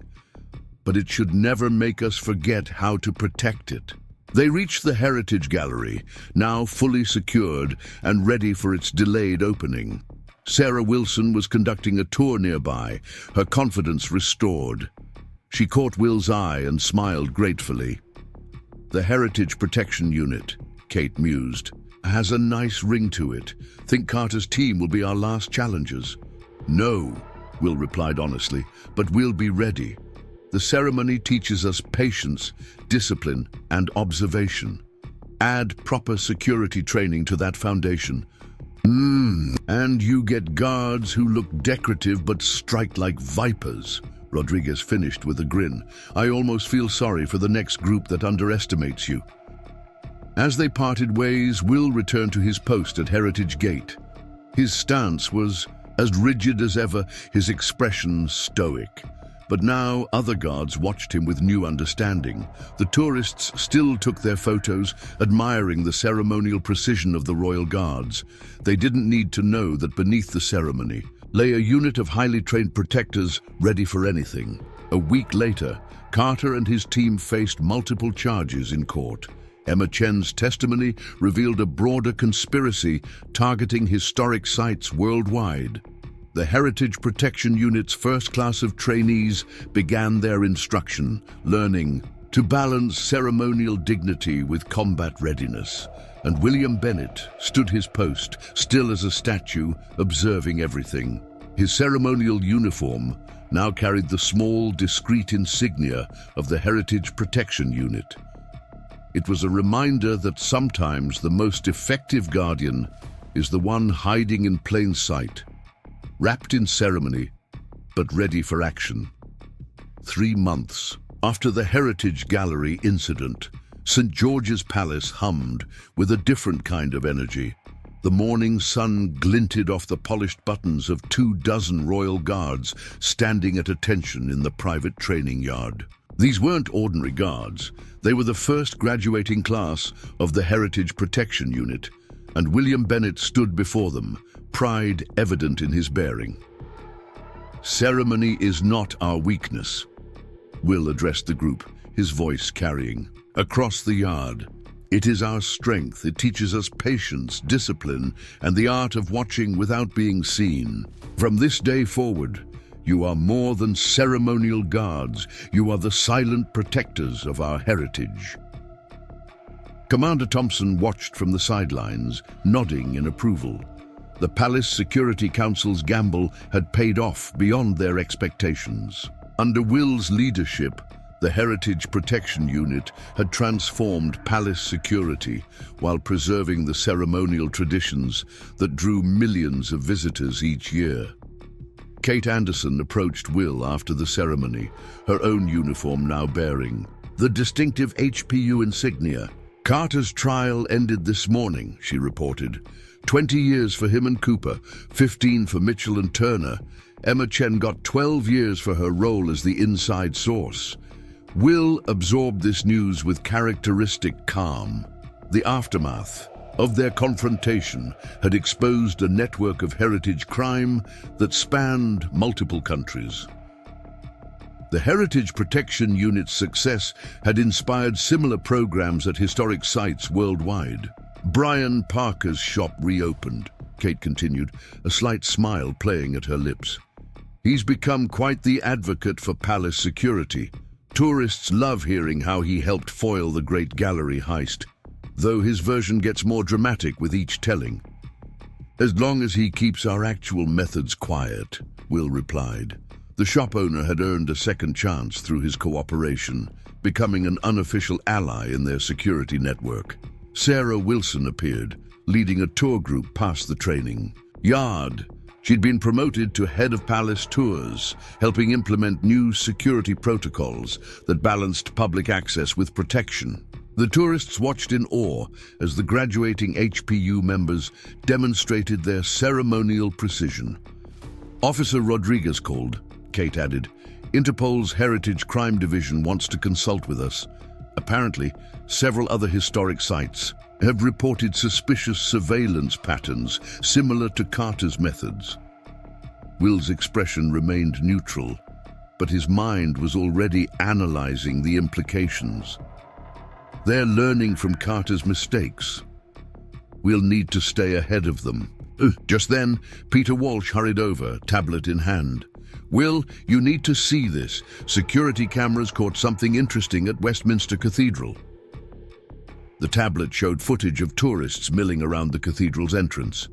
But it should never make us forget how to protect it. They reached the Heritage Gallery, now fully secured and ready for its delayed opening. Sarah Wilson was conducting a tour nearby, her confidence restored. She caught Will's eye and smiled gratefully. The Heritage Protection Unit, Kate mused, has a nice ring to it. Think Carter's team will be our last challengers? No, Will replied honestly, but we'll be ready. The ceremony teaches us patience, discipline, and observation. Add proper security training to that foundation. And you get guards who look decorative but strike like vipers, Rodriguez finished with a grin. I almost feel sorry for the next group that underestimates you. As they parted ways, Will returned to his post at Heritage Gate. His stance was as rigid as ever, his expression stoic. But now other guards watched him with new understanding. The tourists still took their photos, admiring the ceremonial precision of the royal guards. They didn't need to know that beneath the ceremony lay a unit of highly trained protectors ready for anything. A week later, Carter and his team faced multiple charges in court. Emma Chen's testimony revealed a broader conspiracy targeting historic sites worldwide. The Heritage Protection Unit's first class of trainees began their instruction, learning to balance ceremonial dignity with combat readiness. And William Bennett stood his post, still as a statue, observing everything. His ceremonial uniform now carried the small, discreet insignia of the Heritage Protection Unit. It was a reminder that sometimes the most effective guardian is the one hiding in plain sight, wrapped in ceremony, but ready for action. 3 months after the Heritage Gallery incident, St. George's Palace hummed with a different kind of energy. The morning sun glinted off the polished buttons of 24 royal guards standing at attention in the private training yard. These weren't ordinary guards. They were the first graduating class of the Heritage Protection Unit, and William Bennett stood before them, pride evident in his bearing. "Ceremony is not our weakness," Will addressed the group, his voice carrying across the yard. "It is our strength. It teaches us patience, discipline, and the art of watching without being seen. From this day forward, you are more than ceremonial guards. You are the silent protectors of our heritage." Commander Thompson watched from the sidelines, nodding in approval. The Palace Security Council's gamble had paid off beyond their expectations. Under Will's leadership, the Heritage Protection Unit had transformed palace security while preserving the ceremonial traditions that drew millions of visitors each year. Kate Anderson approached Will after the ceremony, her own uniform now bearing the distinctive HPU insignia. "Carter's trial ended this morning," she reported. 20 years for him and Cooper, 15 for Mitchell and Turner. Emma Chen got 12 years for her role as the inside source. Will absorbed this news with characteristic calm. The aftermath of their confrontation had exposed a network of heritage crime that spanned multiple countries. The Heritage Protection Unit's success had inspired similar programs at historic sites worldwide. "Brian Parker's shop reopened," Kate continued, a slight smile playing at her lips. "He's become quite the advocate for palace security. Tourists love hearing how he helped foil the Great Gallery heist, though his version gets more dramatic with each telling." "As long as he keeps our actual methods quiet," Will replied. The shop owner had earned a second chance through his cooperation, becoming an unofficial ally in their security network. Sarah Wilson appeared, leading a tour group past the training yard. She'd been promoted to head of palace tours, helping implement new security protocols that balanced public access with protection. The tourists watched in awe as the graduating HPU members demonstrated their ceremonial precision. "Officer Rodriguez called," Kate added. "Interpol's Heritage Crime Division wants to consult with us. Apparently, several other historic sites have reported suspicious surveillance patterns similar to Carter's methods." Will's expression remained neutral, but his mind was already analyzing the implications. "They're learning from Carter's mistakes. We'll need to stay ahead of them." Just then, Peter Walsh hurried over, tablet in hand. "Will, you need to see this. Security cameras caught something interesting at Westminster Cathedral." The tablet showed footage of tourists milling around the cathedral's entrance.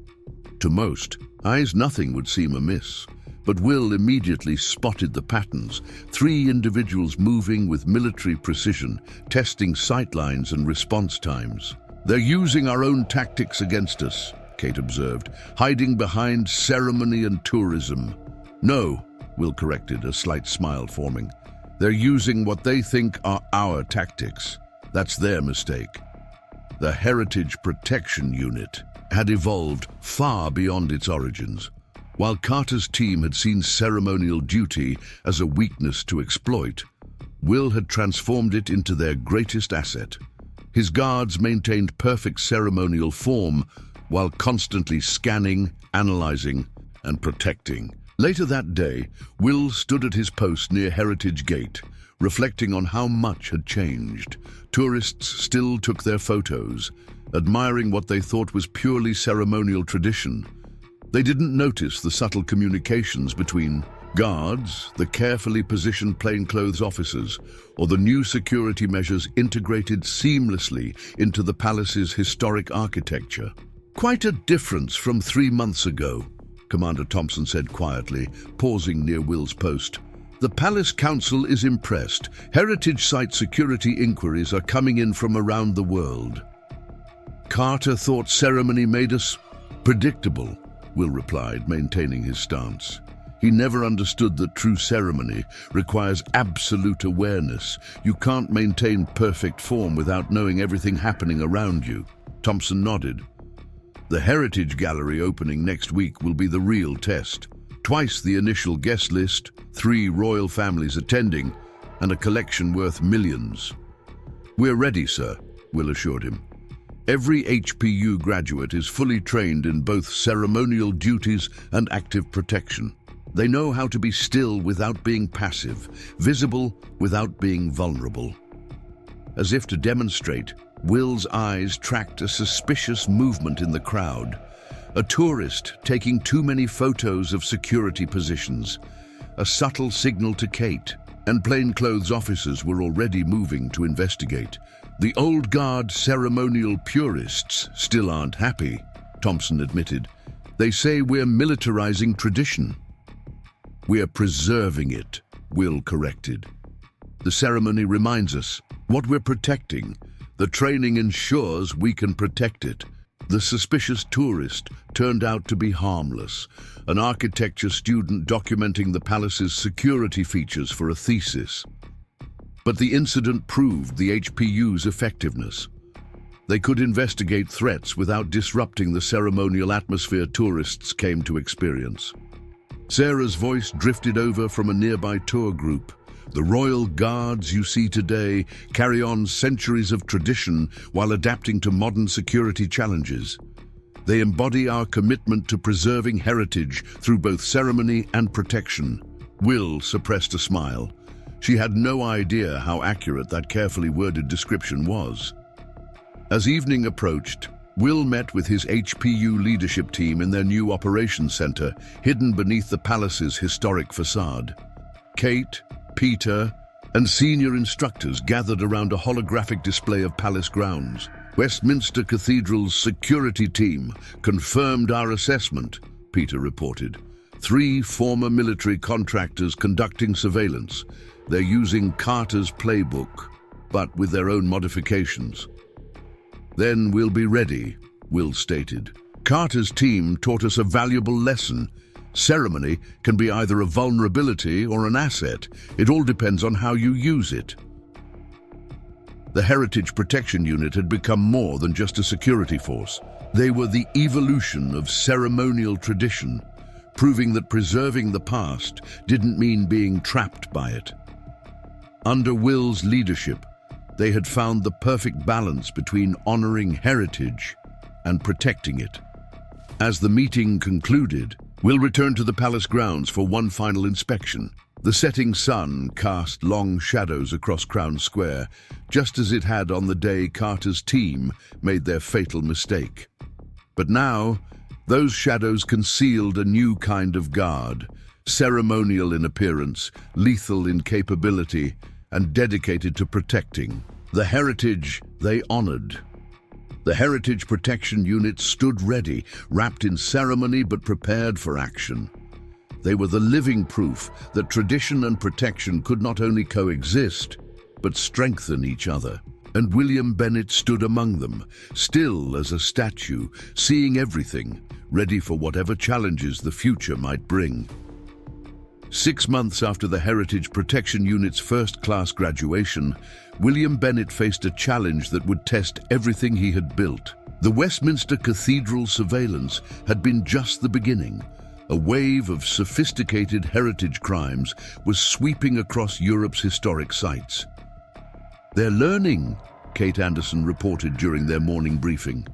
To most eyes, nothing would seem amiss, but Will immediately spotted the patterns. 3 individuals moving with military precision, testing sightlines and response times. "They're using our own tactics against us," Kate observed, "hiding behind ceremony and tourism." "No," Will corrected, a slight smile forming. "They're using what they think are our tactics. That's their mistake." The Heritage Protection Unit had evolved far beyond its origins. While Carter's team had seen ceremonial duty as a weakness to exploit, Will had transformed it into their greatest asset. His guards maintained perfect ceremonial form while constantly scanning, analyzing, and protecting. Later that day, Will stood at his post near Heritage Gate, reflecting on how much had changed. Tourists still took their photos, admiring what they thought was purely ceremonial tradition. They didn't notice the subtle communications between guards, the carefully positioned plainclothes officers, or the new security measures integrated seamlessly into the palace's historic architecture. "Quite a difference from 3 months ago," Commander Thompson said quietly, pausing near Will's post. "The Palace Council is impressed. Heritage site security inquiries are coming in from around the world." "Carter thought ceremony made us predictable," Will replied, maintaining his stance. "He never understood that true ceremony requires absolute awareness. You can't maintain perfect form without knowing everything happening around you." Thompson nodded. "The Heritage Gallery opening next week will be the real test. Twice the initial guest list, 3 royal families attending, and a collection worth millions." "We're ready, sir," Will assured him. "Every HPU graduate is fully trained in both ceremonial duties and active protection. They know how to be still without being passive, visible without being vulnerable." As if to demonstrate, Will's eyes tracked a suspicious movement in the crowd. A tourist taking too many photos of security positions, a subtle signal to Kate, and plainclothes officers were already moving to investigate. "The old guard ceremonial purists still aren't happy," Thompson admitted. "They say we're militarizing tradition." "We're preserving it," Will corrected. "The ceremony reminds us what we're protecting. The training ensures we can protect it." The suspicious tourist turned out to be harmless, an architecture student documenting the palace's security features for a thesis. But the incident proved the HPU's effectiveness. They could investigate threats without disrupting the ceremonial atmosphere tourists came to experience. Sarah's voice drifted over from a nearby tour group. "The royal guards you see today carry on centuries of tradition while adapting to modern security challenges. They embody our commitment to preserving heritage through both ceremony and protection." Will suppressed a smile. She had no idea how accurate that carefully worded description was. As evening approached, Will met with his HPU leadership team in their new operations center, hidden beneath the palace's historic facade. Kate, Peter, and senior instructors gathered around a holographic display of palace grounds. "Westminster Cathedral's security team confirmed our assessment," Peter reported. 3 former military contractors conducting surveillance. They're using Carter's playbook, but with their own modifications. "Then we'll be ready," Will stated. "Carter's team taught us a valuable lesson. Ceremony can be either a vulnerability or an asset. It all depends on how you use it." The Heritage Protection Unit had become more than just a security force. They were the evolution of ceremonial tradition, proving that preserving the past didn't mean being trapped by it. Under Will's leadership, they had found the perfect balance between honoring heritage and protecting it. As the meeting concluded, Will returned to the palace grounds for one final inspection. The setting sun cast long shadows across Crown Square, just as it had on the day Carter's team made their fatal mistake. But now, those shadows concealed a new kind of guard, ceremonial in appearance, lethal in capability, and dedicated to protecting the heritage they honored. The Heritage Protection Unit stood ready, wrapped in ceremony but prepared for action. They were the living proof that tradition and protection could not only coexist, but strengthen each other. And William Bennett stood among them, still as a statue, seeing everything, ready for whatever challenges the future might bring. 6 months after the Heritage Protection Unit's first-class graduation, William Bennett faced a challenge that would test everything he had built. The Westminster Cathedral surveillance had been just the beginning, A wave of sophisticated heritage crimes was sweeping across Europe's historic sites. "They're learning," Kate Anderson reported during their morning briefing.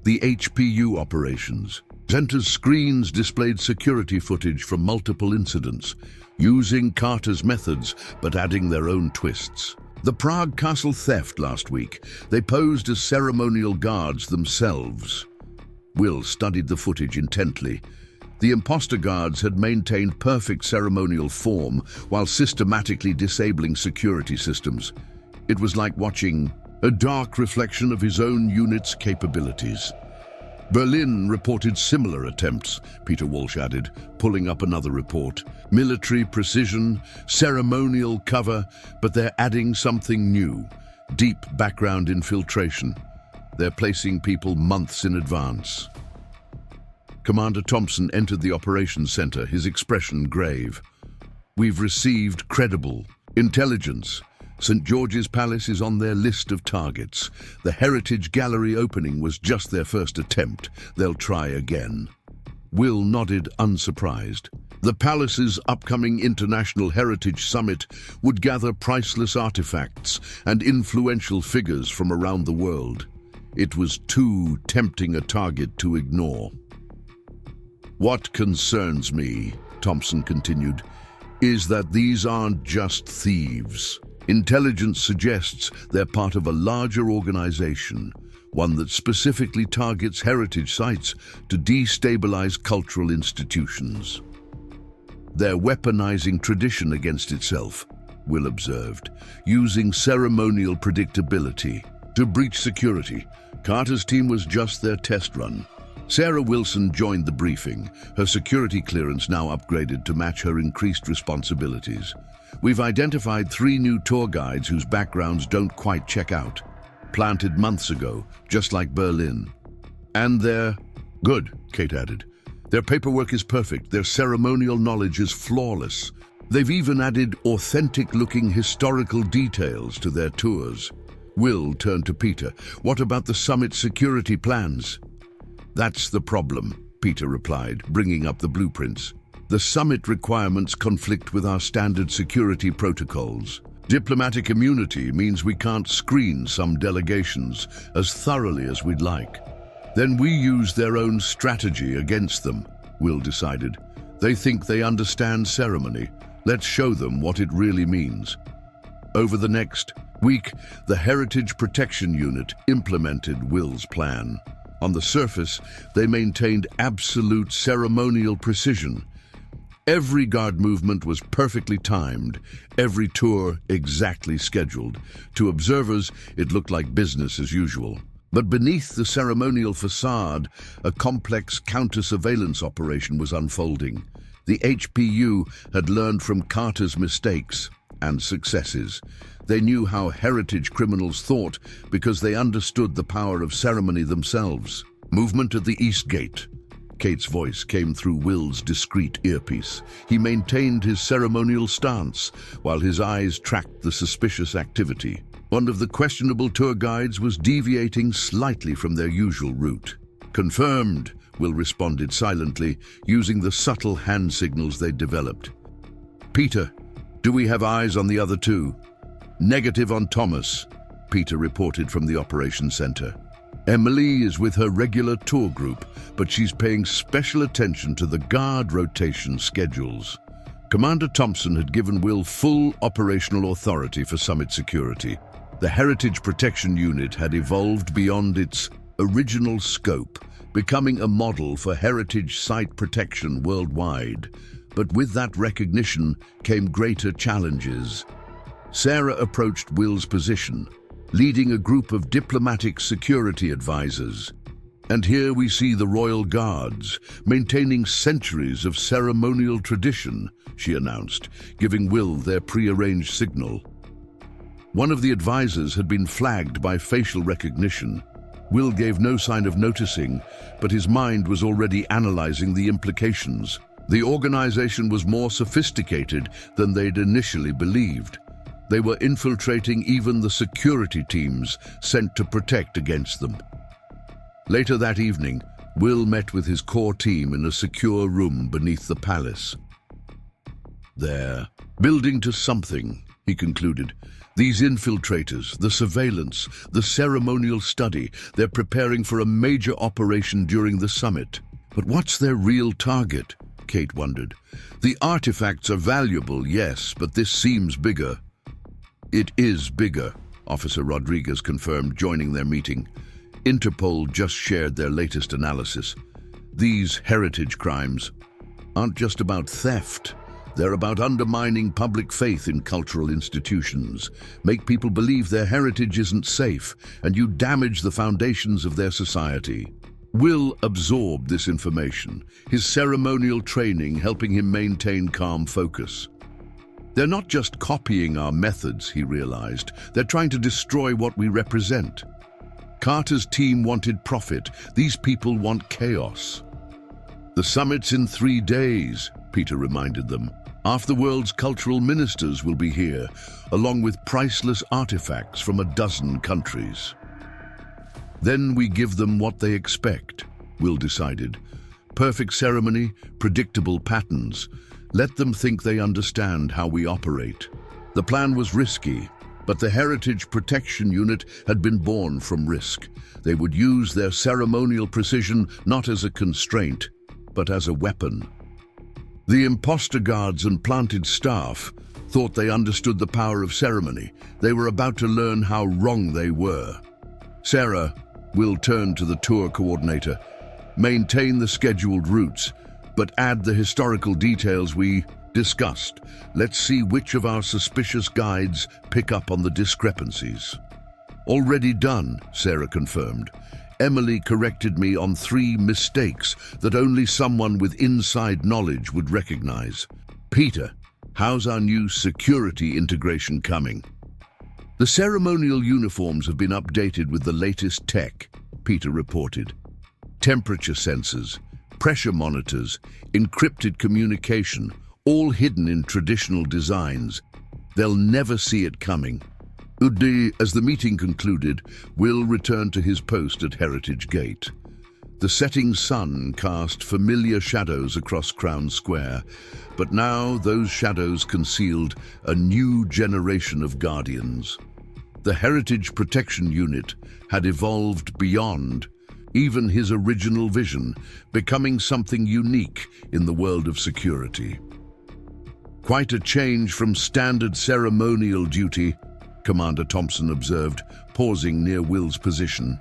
The HPU operations. Center's screens displayed security footage from multiple incidents, using Carter's methods but adding their own twists. The Prague castle theft last week, they posed as ceremonial guards themselves. Will studied the footage intently. The imposter guards had maintained perfect ceremonial form while systematically disabling security systems. It was like watching a dark reflection of his own unit's capabilities. Berlin reported similar attempts, Peter Walsh added, pulling up another report. Military precision, ceremonial cover, but they're adding something new. Deep background infiltration. They're placing people months in advance. Commander Thompson entered the operations center, his expression grave. "We've received credible intelligence. St. George's Palace is on their list of targets. The Heritage Gallery opening was just their first attempt. They'll try again." Will nodded, unsurprised. The palace's upcoming International Heritage Summit would gather priceless artifacts and influential figures from around the world. It was too tempting a target to ignore. "What concerns me," Thompson continued, "is that these aren't just thieves. Intelligence suggests they're part of a larger organization, one that specifically targets heritage sites to destabilize cultural institutions. They're weaponizing tradition against itself," Will observed, "using ceremonial predictability to breach security. Carter's team was just their test run." Sarah Wilson joined the briefing, her security clearance now upgraded to match her increased responsibilities. "We've identified 3 new tour guides whose backgrounds don't quite check out. Planted months ago, just like Berlin. And they're good," Kate added. "Their paperwork is perfect, their ceremonial knowledge is flawless. They've even added authentic-looking historical details to their tours." Will turned to Peter. "What about the summit security plans?" "That's the problem," Peter replied, bringing up the blueprints. "The summit requirements conflict with our standard security protocols. Diplomatic immunity means we can't screen some delegations as thoroughly as we'd like. Then we use their own strategy against them," Will decided. "They think they understand ceremony. Let's show them what it really means." Over the next week, the Heritage Protection Unit implemented Will's plan. On the surface, they maintained absolute ceremonial precision. Every guard movement was perfectly timed, every tour exactly scheduled. To observers, it looked like business as usual. But beneath the ceremonial facade, a complex counter-surveillance operation was unfolding. The HPU had learned from Carter's mistakes and successes. They knew how heritage criminals thought because they understood the power of ceremony themselves. "Movement at the East Gate." Kate's voice came through Will's discreet earpiece. He maintained his ceremonial stance while his eyes tracked the suspicious activity. One of the questionable tour guides was deviating slightly from their usual route. "Confirmed," Will responded silently, using the subtle hand signals they'd developed. "Peter, do we have eyes on the other 2? "Negative on Thomas," Peter reported from the operations center. "Emily is with her regular tour group, but she's paying special attention to the guard rotation schedules." Commander Thompson had given Will full operational authority for summit security. The Heritage Protection Unit had evolved beyond its original scope, becoming a model for heritage site protection worldwide. But with that recognition came greater challenges. Sarah approached Will's position, leading a group of diplomatic security advisors. "And here we see the Royal Guards, maintaining centuries of ceremonial tradition," she announced, giving Will their pre-arranged signal. One of the advisors had been flagged by facial recognition. Will gave no sign of noticing, but his mind was already analyzing the implications. The organization was more sophisticated than they'd initially believed. They were infiltrating even the security teams sent to protect against them. Later that evening, Will met with his core team in a secure room beneath the palace. "They're building to something," he concluded. "These infiltrators, the surveillance, the ceremonial study, they're preparing for a major operation during the summit. But what's their real target?" Kate wondered. "The artifacts are valuable, yes, but this seems bigger." "It is bigger," Officer Rodriguez confirmed, joining their meeting. Interpol just shared their latest analysis. These heritage crimes aren't just about theft. They're about undermining public faith in cultural institutions, make people believe their heritage isn't safe, and you damage the foundations of their society. Will absorbed this information, his ceremonial training helping him maintain calm focus. "They're not just copying our methods," he realized. "They're trying to destroy what we represent. Carter's team wanted profit. These people want chaos." "The summit's in 3 days," Peter reminded them. "Half the world's cultural ministers will be here, along with priceless artifacts from 12 countries." "Then we give them what they expect," Will decided. "Perfect ceremony, predictable patterns. Let them think they understand how we operate." The plan was risky, but the Heritage Protection Unit had been born from risk. They would use their ceremonial precision not as a constraint, but as a weapon. The imposter guards and planted staff thought they understood the power of ceremony. They were about to learn how wrong they were. "Sarah," Will turned to the tour coordinator, "maintain the scheduled routes, but add the historical details we discussed. Let's see which of our suspicious guides pick up on the discrepancies." "Already done," Sarah confirmed. "Emily corrected me on 3 mistakes that only someone with inside knowledge would recognize." "Peter, how's our new security integration coming?" "The ceremonial uniforms have been updated with the latest tech," Peter reported. "Temperature sensors, pressure monitors, encrypted communication, all hidden in traditional designs. They'll never see it coming." As the meeting concluded, Will returned to his post at Heritage Gate. The setting sun cast familiar shadows across Crown Square, but now those shadows concealed a new generation of guardians. The Heritage Protection Unit had evolved beyond even his original vision, becoming something unique in the world of security. "Quite a change from standard ceremonial duty," Commander Thompson observed, pausing near Will's position.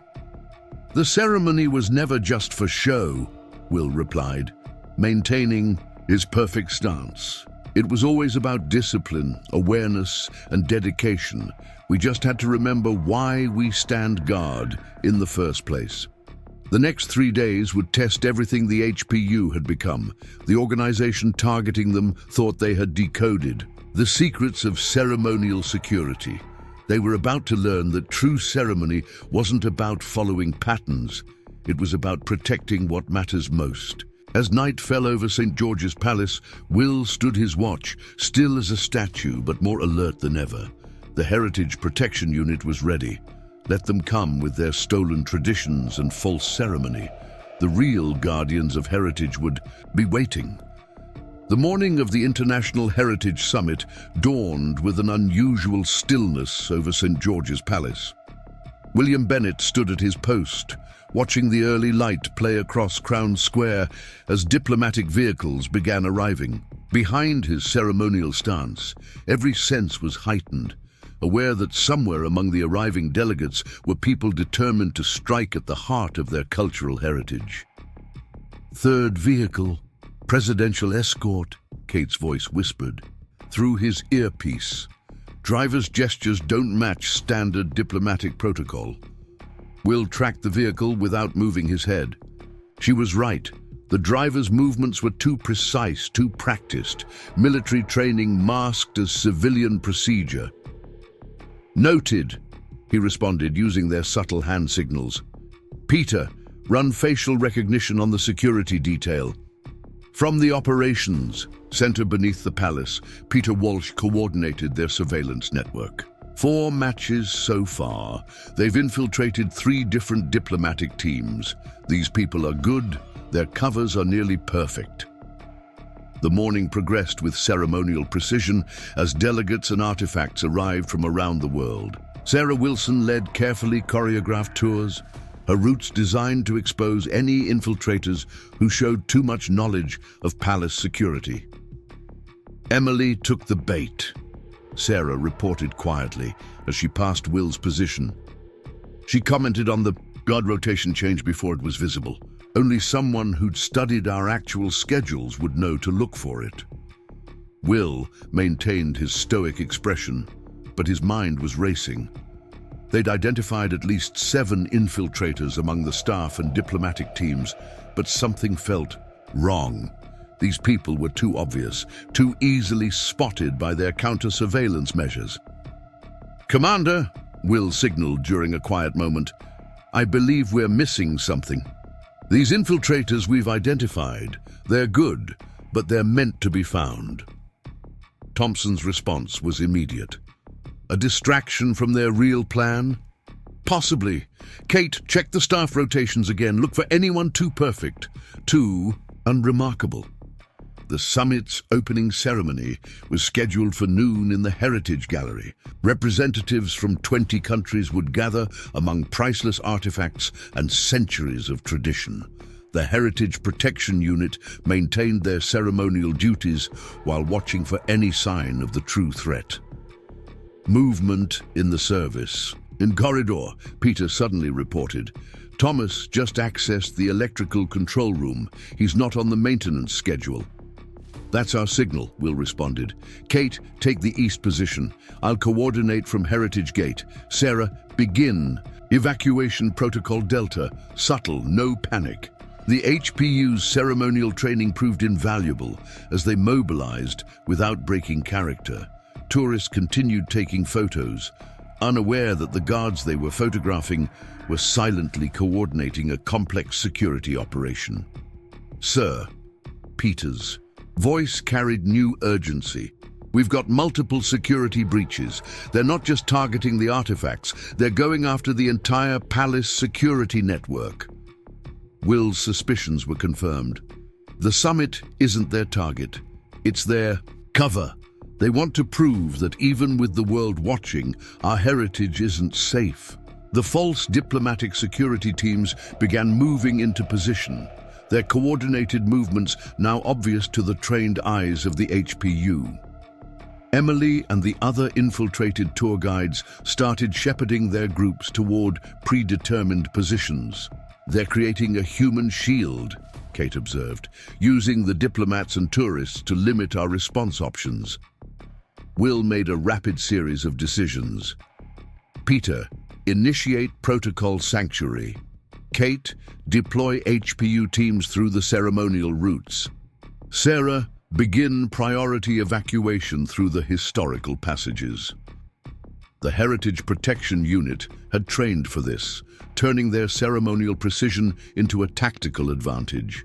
"The ceremony was never just for show," Will replied, maintaining his perfect stance. "It was always about discipline, awareness, and dedication. We just had to remember why we stand guard in the first place." The next 3 days would test everything the HPU had become. The organization targeting them thought they had decoded the secrets of ceremonial security. They were about to learn that true ceremony wasn't about following patterns. It was about protecting what matters most. As night fell over St. George's Palace, Will stood his watch, still as a statue but more alert than ever. The Heritage Protection Unit was ready. Let them come with their stolen traditions and false ceremony. The real guardians of heritage would be waiting. The morning of the International Heritage Summit dawned with an unusual stillness over St. George's Palace. William Bennett stood at his post, watching the early light play across Crown Square as diplomatic vehicles began arriving. Behind his ceremonial stance, every sense was heightened, aware that somewhere among the arriving delegates were people determined to strike at the heart of their cultural heritage. "Third vehicle, presidential escort," Kate's voice whispered through his earpiece. "Driver's gestures don't match standard diplomatic protocol." Will tracked the vehicle without moving his head. She was right. The driver's movements were too precise, too practiced, military training masked as civilian procedure. "Noted," he responded, using their subtle hand signals. "Peter, run facial recognition on the security detail." From the operations center beneath the palace, Peter Walsh coordinated their surveillance network. 4 matches so far. They've infiltrated 3 different diplomatic teams. These people are good. Their covers are nearly perfect. The morning progressed with ceremonial precision as delegates and artifacts arrived from around the world. Sarah Wilson led carefully choreographed tours, her routes designed to expose any infiltrators who showed too much knowledge of palace security. Emily took the bait, Sarah reported quietly as she passed Will's position. She commented on the guard rotation change before it was visible. Only someone who'd studied our actual schedules would know to look for it. Will maintained his stoic expression, but his mind was racing. They'd identified at least 7 infiltrators among the staff and diplomatic teams, but something felt wrong. These people were too obvious, too easily spotted by their counter-surveillance measures. "Commander," Will signaled during a quiet moment, "I believe we're missing something. These infiltrators we've identified, they're good, but they're meant to be found." Thompson's response was immediate. "A distraction from their real plan? Possibly. Kate, check the staff rotations again. Look for anyone too perfect, too unremarkable." The summit's opening ceremony was scheduled for noon in the Heritage Gallery. Representatives from 20 countries would gather among priceless artifacts and centuries of tradition. The Heritage Protection Unit maintained their ceremonial duties while watching for any sign of the true threat. Movement in the service. In corridor, Peter suddenly reported, "Thomas just accessed the electrical control room. He's not on the maintenance schedule." "That's our signal," Will responded. "Kate, take the east position. I'll coordinate from Heritage Gate. Sarah, begin. Evacuation Protocol Delta. Subtle, no panic." The HPU's ceremonial training proved invaluable as they mobilized without breaking character. Tourists continued taking photos, unaware that the guards they were photographing were silently coordinating a complex security operation. "Sir," Peter's voice carried new urgency. "We've got multiple security breaches. They're not just targeting the artifacts, they're going after the entire palace security network." Will's suspicions were confirmed. The summit isn't their target. It's their cover. They want to prove that even with the world watching, our heritage isn't safe. The false diplomatic security teams began moving into position, their coordinated movements now obvious to the trained eyes of the HPU. Emily and the other infiltrated tour guides started shepherding their groups toward predetermined positions. "They're creating a human shield," Kate observed, "using the diplomats and tourists to limit our response options." Will made a rapid series of decisions. Peter, initiate Protocol Sanctuary. Kate, deploy HPU teams through the ceremonial routes. Sarah, begin priority evacuation through the historical passages. The Heritage Protection Unit had trained for this, turning their ceremonial precision into a tactical advantage.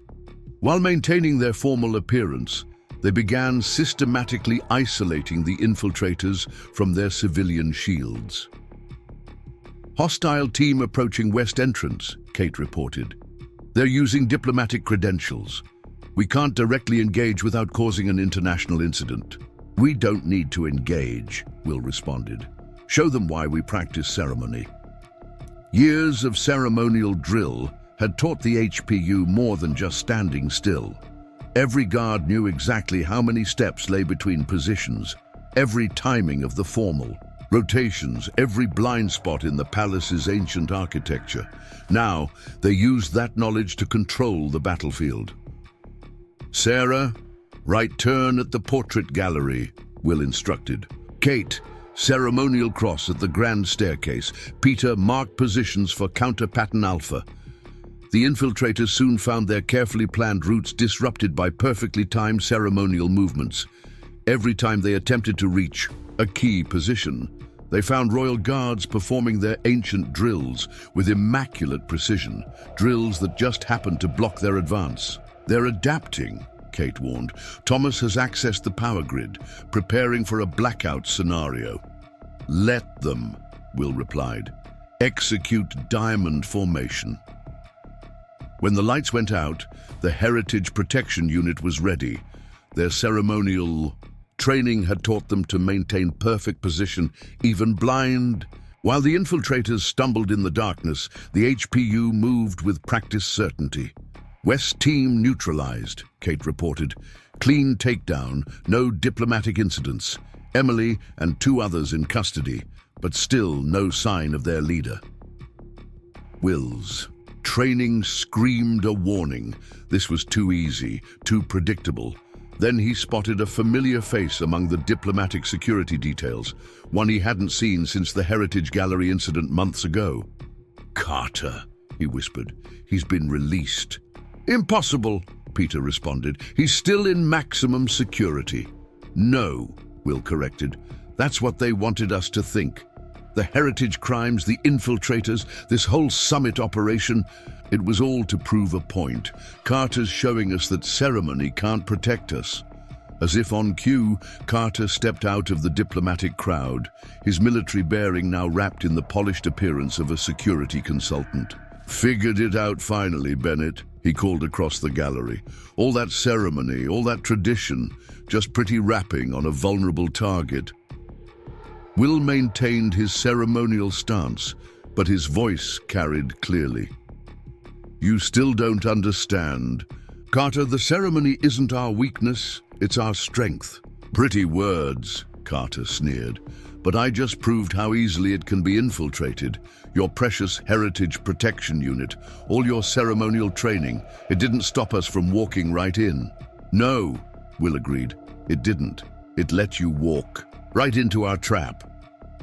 While maintaining their formal appearance, they began systematically isolating the infiltrators from their civilian shields. "Hostile team approaching west entrance," Kate reported. "They're using diplomatic credentials. We can't directly engage without causing an international incident." "We don't need to engage," Will responded. "Show them why we practice ceremony." Years of ceremonial drill had taught the HPU more than just standing still. Every guard knew exactly how many steps lay between positions, every timing of the formal rotations, every blind spot in the palace's ancient architecture. Now, they used that knowledge to control the battlefield. "Sarah, right turn at the portrait gallery," Will instructed. "Kate, ceremonial cross at the grand staircase. Peter, mark positions for counter-pattern alpha." The infiltrators soon found their carefully planned routes disrupted by perfectly timed ceremonial movements. Every time they attempted to reach a key position, they found royal guards performing their ancient drills with immaculate precision, drills that just happened to block their advance. "They're adapting," Kate warned. "Thomas has accessed the power grid, preparing for a blackout scenario." Let them, Will replied. Execute diamond formation. When the lights went out, the Heritage Protection Unit was ready. Their ceremonial training had taught them to maintain perfect position, even blind. While the infiltrators stumbled in the darkness, the HPU moved with practiced certainty. West team neutralized, Kate reported. Clean takedown, no diplomatic incidents. Emily and 2 others in custody, but still no sign of their leader. Will's training screamed a warning. This was too easy, too predictable. Then he spotted a familiar face among the diplomatic security details, one he hadn't seen since the Heritage Gallery incident months ago. Carter, he whispered. He's been released. Impossible, Peter responded. He's still in maximum security. No, Will corrected. That's what they wanted us to think. The heritage crimes, the infiltrators, this whole summit operation, it was all to prove a point. Carter's showing us that ceremony can't protect us. As if on cue, Carter stepped out of the diplomatic crowd, his military bearing now wrapped in the polished appearance of a security consultant. Figured it out finally, Bennett, he called across the gallery. All that ceremony, all that tradition, just pretty wrapping on a vulnerable target. Will maintained his ceremonial stance, but his voice carried clearly. You still don't understand. Carter, the ceremony isn't our weakness, it's our strength. Pretty words, Carter sneered, but I just proved how easily it can be infiltrated. Your precious Heritage Protection Unit, all your ceremonial training, it didn't stop us from walking right in. No, Will agreed, it didn't. It let you walk right into our trap.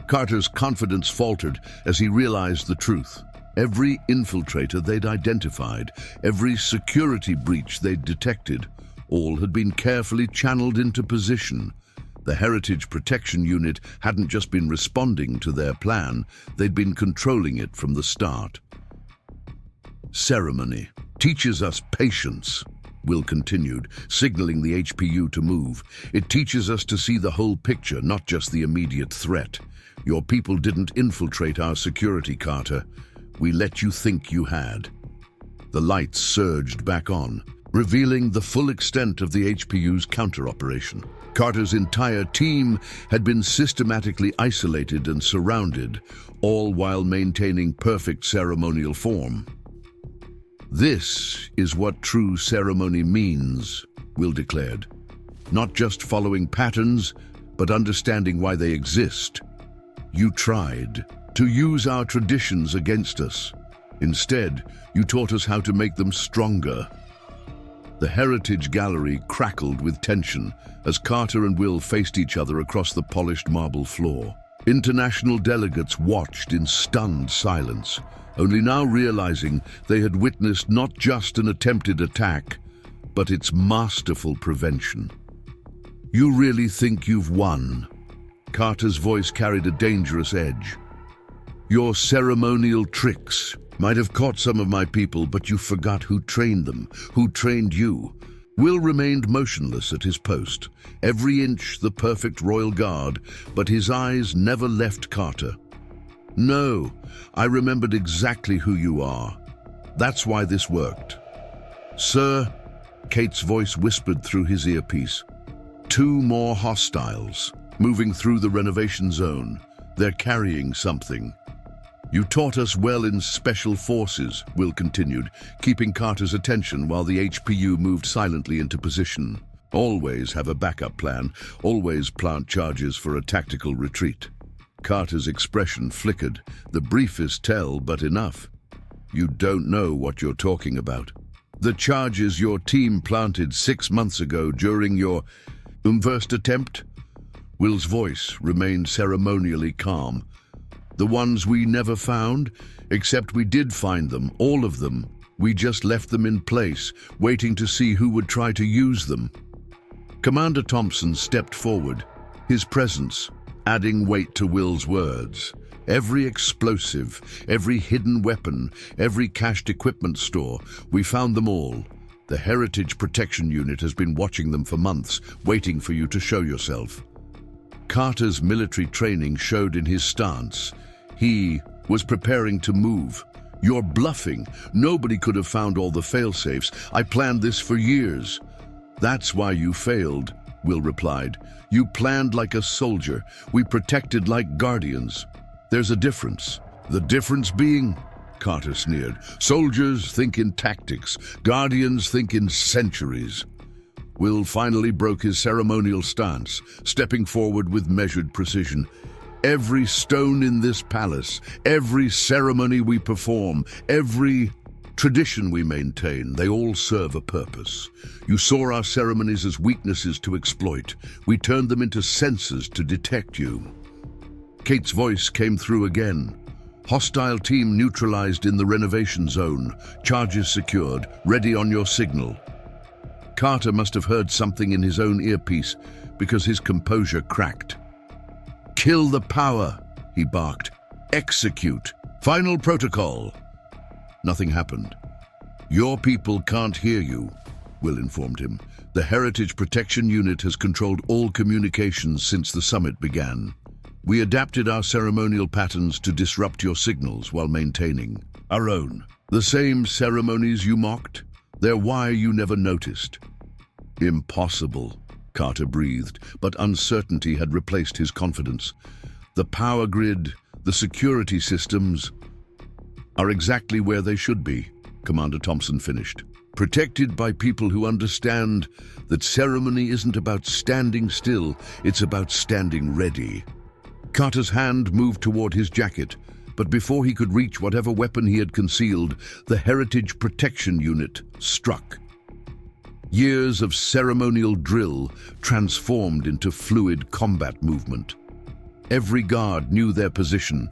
Carter's confidence faltered as he realized the truth. Every infiltrator they'd identified, every security breach they'd detected, all had been carefully channeled into position. The Heritage Protection Unit hadn't just been responding to their plan, they'd been controlling it from the start. Ceremony teaches us patience, Will continued, signaling the HPU to move. It teaches us to see the whole picture, not just the immediate threat. Your people didn't infiltrate our security, Carter. We let you think you had. The lights surged back on, revealing the full extent of the HPU's counter-operation. Carter's entire team had been systematically isolated and surrounded, all while maintaining perfect ceremonial form. This is what true ceremony means, Will declared. Not just following patterns, but understanding why they exist. You tried to use our traditions against us. Instead, you taught us how to make them stronger. The Heritage Gallery crackled with tension as Carter and Will faced each other across the polished marble floor. International delegates watched in stunned silence, only now realizing they had witnessed not just an attempted attack, but its masterful prevention. You really think you've won? Carter's voice carried a dangerous edge. Your ceremonial tricks might have caught some of my people, but you forgot who trained them, who trained you. Will remained motionless at his post, every inch the perfect royal guard, but his eyes never left Carter. No, I remembered exactly who you are. That's why this worked. Sir, Kate's voice whispered through his earpiece. 2 more hostiles, moving through the renovation zone. They're carrying something. You taught us well in special forces, Will continued, keeping Carter's attention while the HPU moved silently into position. Always have a backup plan, always plant charges for a tactical retreat. Carter's expression flickered. The briefest tell, but enough. You don't know what you're talking about. The charges your team planted 6 months ago during your first attempt? Will's voice remained ceremonially calm. The ones we never found, except we did find them, all of them. We just left them in place, waiting to see who would try to use them. Commander Thompson stepped forward, his presence adding weight to Will's words. Every explosive, every hidden weapon, every cached equipment store, we found them all. The Heritage Protection Unit has been watching them for months, waiting for you to show yourself. Carter's military training showed in his stance. He was preparing to move. "You're bluffing. Nobody could have found all the fail-safes. I planned this for years." "That's why you failed," Will replied. "You planned like a soldier. We protected like guardians. There's a difference." "The difference being?" Carter sneered. "Soldiers think in tactics. Guardians think in centuries." Will finally broke his ceremonial stance, stepping forward with measured precision. "Every stone in this palace, every ceremony we perform, every tradition we maintain, they all serve a purpose. You saw our ceremonies as weaknesses to exploit. We turned them into sensors to detect you." Kate's voice came through again. "Hostile team neutralized in the renovation zone. Charges secured. Ready on your signal." Carter must have heard something in his own earpiece because his composure cracked. "Kill the power," he barked. "Execute. Final protocol." Nothing happened. "Your people can't hear you," Will informed him. "The Heritage Protection Unit has controlled all communications since the summit began. We adapted our ceremonial patterns to disrupt your signals while maintaining our own. The same ceremonies you mocked? They're why you never noticed." "Impossible," Carter breathed, but uncertainty had replaced his confidence. "The power grid, the security systems are exactly where they should be," Commander Thompson finished. "Protected by people who understand that ceremony isn't about standing still, it's about standing ready." Carter's hand moved toward his jacket, but before he could reach whatever weapon he had concealed, the Heritage Protection Unit struck. Years of ceremonial drill transformed into fluid combat movement. Every guard knew their position,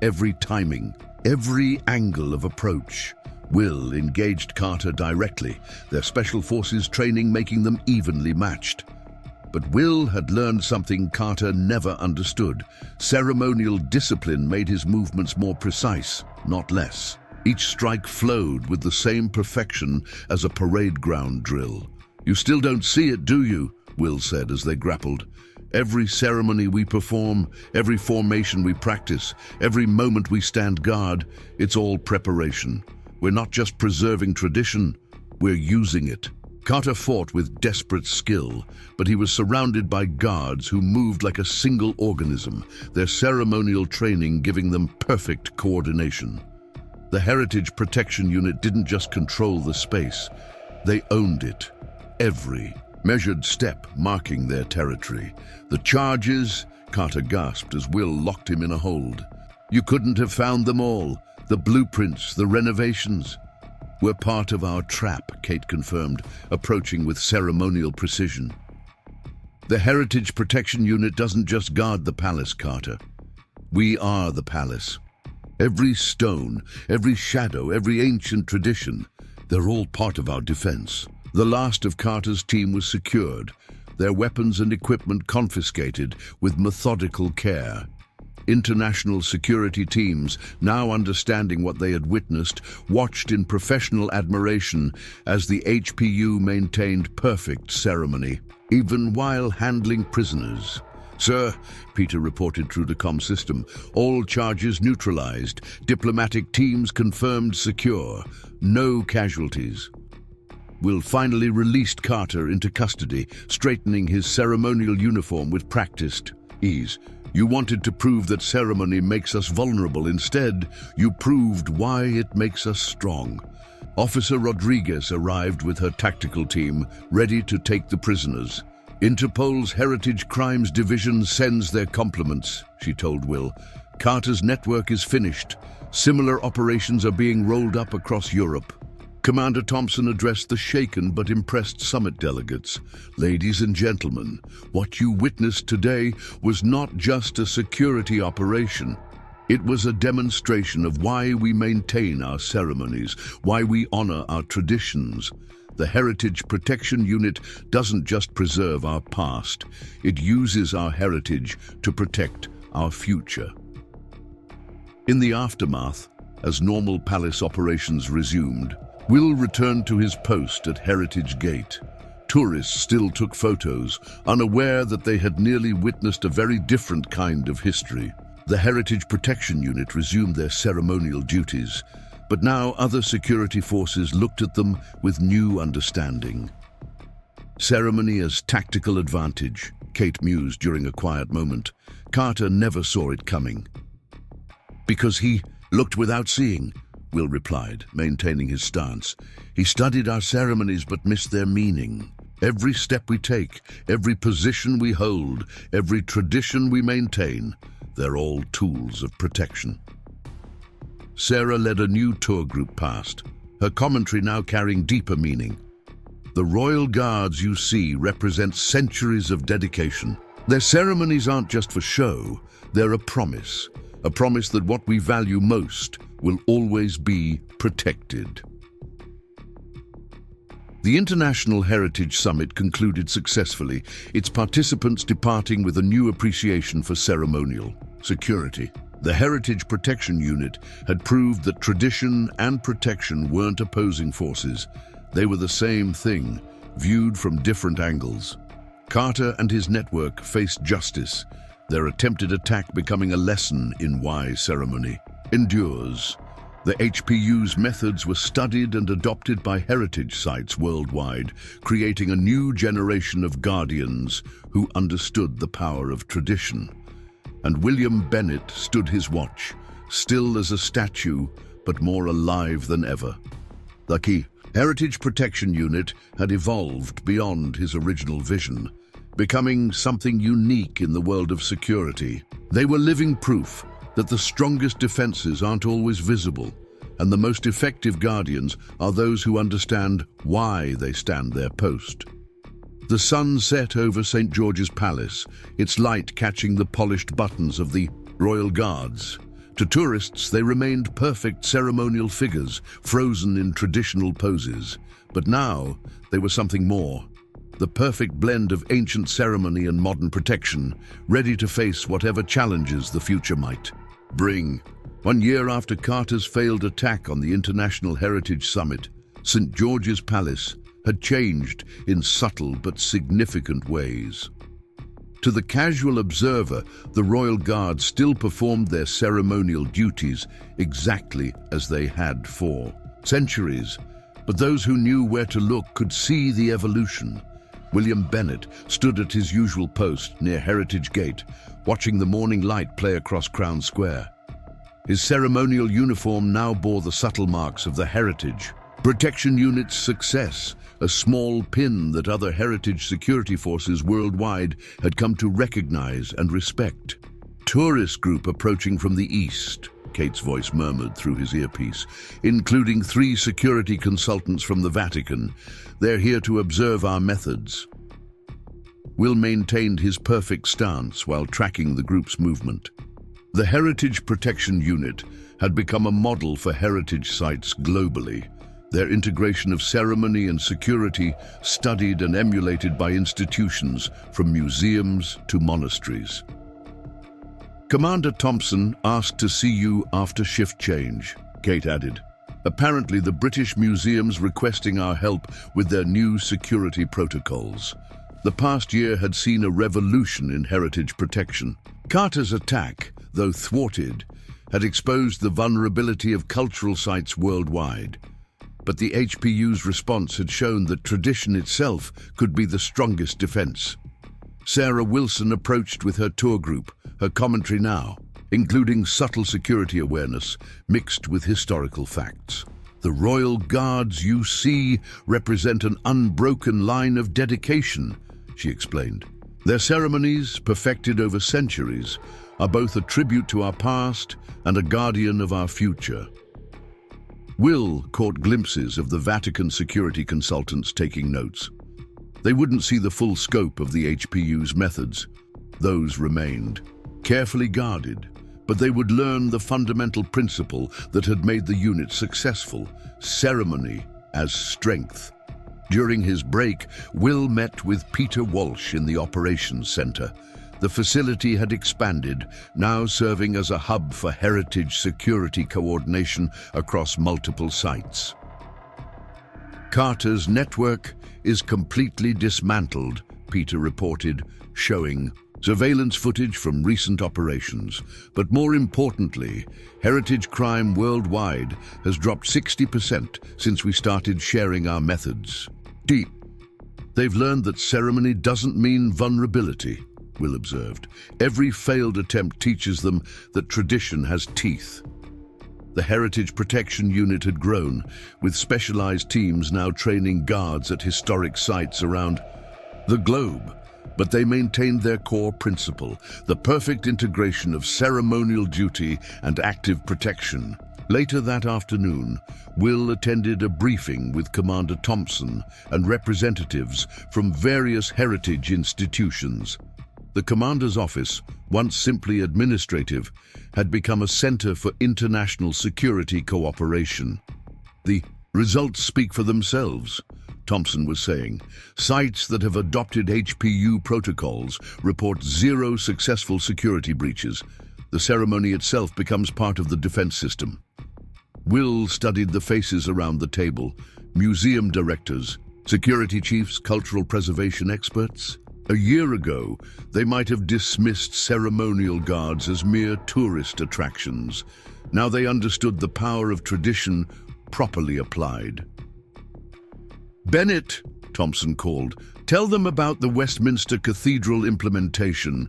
every timing, every angle of approach. Will engaged Carter directly, their special forces training making them evenly matched. But Will had learned something Carter never understood. Ceremonial discipline made his movements more precise, not less. Each strike flowed with the same perfection as a parade ground drill. "You still don't see it, do you?" Will said as they grappled. "Every ceremony we perform, every formation we practice, every moment we stand guard, it's all preparation. We're not just preserving tradition, we're using it." Carter fought with desperate skill, but he was surrounded by guards who moved like a single organism, their ceremonial training giving them perfect coordination. The Heritage Protection Unit didn't just control the space, they owned it. Every measured step marking their territory. "The charges," Carter gasped as Will locked him in a hold. "You couldn't have found them all. The blueprints, the renovations." "We're part of our trap," Kate confirmed, approaching with ceremonial precision. "The Heritage Protection Unit doesn't just guard the palace, Carter. We are the palace. Every stone, every shadow, every ancient tradition, they're all part of our defense." The last of Carter's team was secured, their weapons and equipment confiscated with methodical care. International security teams, now understanding what they had witnessed, watched in professional admiration as the HPU maintained perfect ceremony, even while handling prisoners. "Sir," Peter reported through the comm system, "all charges neutralized. Diplomatic teams confirmed secure. No casualties." Will finally released Carter into custody, straightening his ceremonial uniform with practiced ease. "You wanted to prove that ceremony makes us vulnerable. Instead, you proved why it makes us strong." Officer Rodriguez arrived with her tactical team, ready to take the prisoners. "Interpol's Heritage Crimes Division sends their compliments," she told Will. "Carter's network is finished. Similar operations are being rolled up across Europe." Commander Thompson addressed the shaken but impressed summit delegates. "Ladies and gentlemen, what you witnessed today was not just a security operation. It was a demonstration of why we maintain our ceremonies, why we honor our traditions. The Heritage Protection Unit doesn't just preserve our past, it uses our heritage to protect our future." In the aftermath, as normal palace operations resumed, Will returned to his post at Heritage Gate. Tourists still took photos, unaware that they had nearly witnessed a very different kind of history. The Heritage Protection Unit resumed their ceremonial duties, but now other security forces looked at them with new understanding. Ceremony as tactical advantage, Kate mused during a quiet moment. Carter never saw it coming. Because he looked without seeing, Will replied, maintaining his stance. He studied our ceremonies but missed their meaning. Every step we take, every position we hold, every tradition we maintain, they're all tools of protection. Sarah led a new tour group past, her commentary now carrying deeper meaning. The royal guards you see represent centuries of dedication. Their ceremonies aren't just for show, they're a promise that what we value most will always be protected. The International Heritage Summit concluded successfully, its participants departing with a new appreciation for ceremonial security. The Heritage Protection Unit had proved that tradition and protection weren't opposing forces. They were the same thing, viewed from different angles. Carter and his network faced justice, their attempted attack becoming a lesson in why ceremony endures. The HPU's methods were studied and adopted by heritage sites worldwide, creating a new generation of guardians who understood the power of tradition. And William Bennett stood his watch, still as a statue, but more alive than ever. The Heritage Protection Unit had evolved beyond his original vision, becoming something unique in the world of security. They were living proof that the strongest defenses aren't always visible, and the most effective guardians are those who understand why they stand their post. The sun set over St. George's Palace, its light catching the polished buttons of the Royal Guards. To tourists, they remained perfect ceremonial figures, frozen in traditional poses. But now, they were something more. The perfect blend of ancient ceremony and modern protection, ready to face whatever challenges the future might bring. 1 year after Carter's failed attack on the International Heritage Summit, St. George's Palace had changed in subtle but significant ways. To the casual observer, the Royal Guard still performed their ceremonial duties exactly as they had for centuries, but those who knew where to look could see the evolution. William Bennett stood at his usual post near Heritage Gate, watching the morning light play across Crown Square. His ceremonial uniform now bore the subtle marks of the Heritage Protection Unit's success, a small pin that other heritage security forces worldwide had come to recognize and respect. Tourist group approaching from the east, Kate's voice murmured through his earpiece, including 3 security consultants from the Vatican. They're here to observe our methods. Will maintained his perfect stance while tracking the group's movement. The Heritage Protection Unit had become a model for heritage sites globally, their integration of ceremony and security studied and emulated by institutions from museums to monasteries. Commander Thompson asked to see you after shift change, Kate added. Apparently the British Museum's requesting our help with their new security protocols. The past year had seen a revolution in heritage protection. Carter's attack, though thwarted, had exposed the vulnerability of cultural sites worldwide. But the HPU's response had shown that tradition itself could be the strongest defense. Sarah Wilson approached with her tour group, her commentary now, including subtle security awareness mixed with historical facts. The Royal Guards you see represent an unbroken line of dedication, she explained. Their ceremonies, perfected over centuries, are both a tribute to our past and a guardian of our future. Will caught glimpses of the Vatican security consultants taking notes. They wouldn't see the full scope of the HPU's methods. Those remained, carefully guarded, but they would learn the fundamental principle that had made the unit successful: ceremony as strength. During his break, Will met with Peter Walsh in the operations center. The facility had expanded, now serving as a hub for heritage security coordination across multiple sites. Carter's network is completely dismantled, Peter reported, showing surveillance footage from recent operations. But more importantly, heritage crime worldwide has dropped 60% since we started sharing our methods. Deep. They've learned that ceremony doesn't mean vulnerability, Will observed. Every failed attempt teaches them that tradition has teeth. The Heritage Protection Unit had grown, with specialized teams now training guards at historic sites around the globe. But they maintained their core principle, the perfect integration of ceremonial duty and active protection. Later that afternoon, Will attended a briefing with Commander Thompson and representatives from various heritage institutions. The commander's office, once simply administrative, had become a center for international security cooperation. The results speak for themselves, Thompson was saying. Sites that have adopted HPU protocols report 0 successful security breaches. The ceremony itself becomes part of the defense system. Will studied the faces around the table, museum directors, security chiefs, cultural preservation experts. A year ago, they might have dismissed ceremonial guards as mere tourist attractions. Now they understood the power of tradition properly applied. "Bennett," Thompson called, "tell them about the Westminster Cathedral implementation."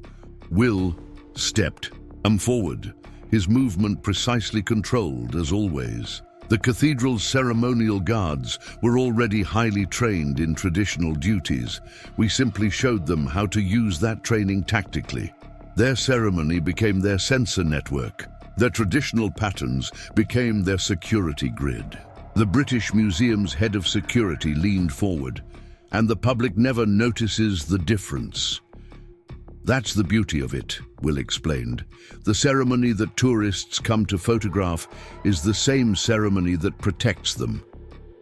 Will stepped forward, his movement precisely controlled as always. The cathedral's ceremonial guards were already highly trained in traditional duties. We simply showed them how to use that training tactically. Their ceremony became their sensor network. Their traditional patterns became their security grid. The British Museum's head of security leaned forward, and the public never notices the difference. "That's the beauty of it," Will explained. "The ceremony that tourists come to photograph is the same ceremony that protects them.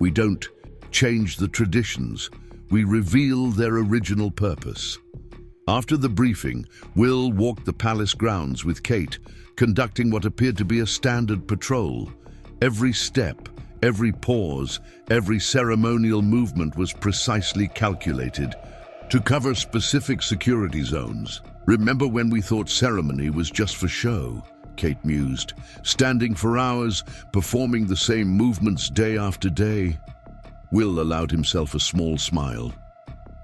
We don't change the traditions, we reveal their original purpose." After the briefing, Will walked the palace grounds with Kate, conducting what appeared to be a standard patrol. Every step, every pause, every ceremonial movement was precisely calculated to cover specific security zones. "Remember when we thought ceremony was just for show?" Kate mused. "Standing for hours, performing the same movements day after day." Will allowed himself a small smile.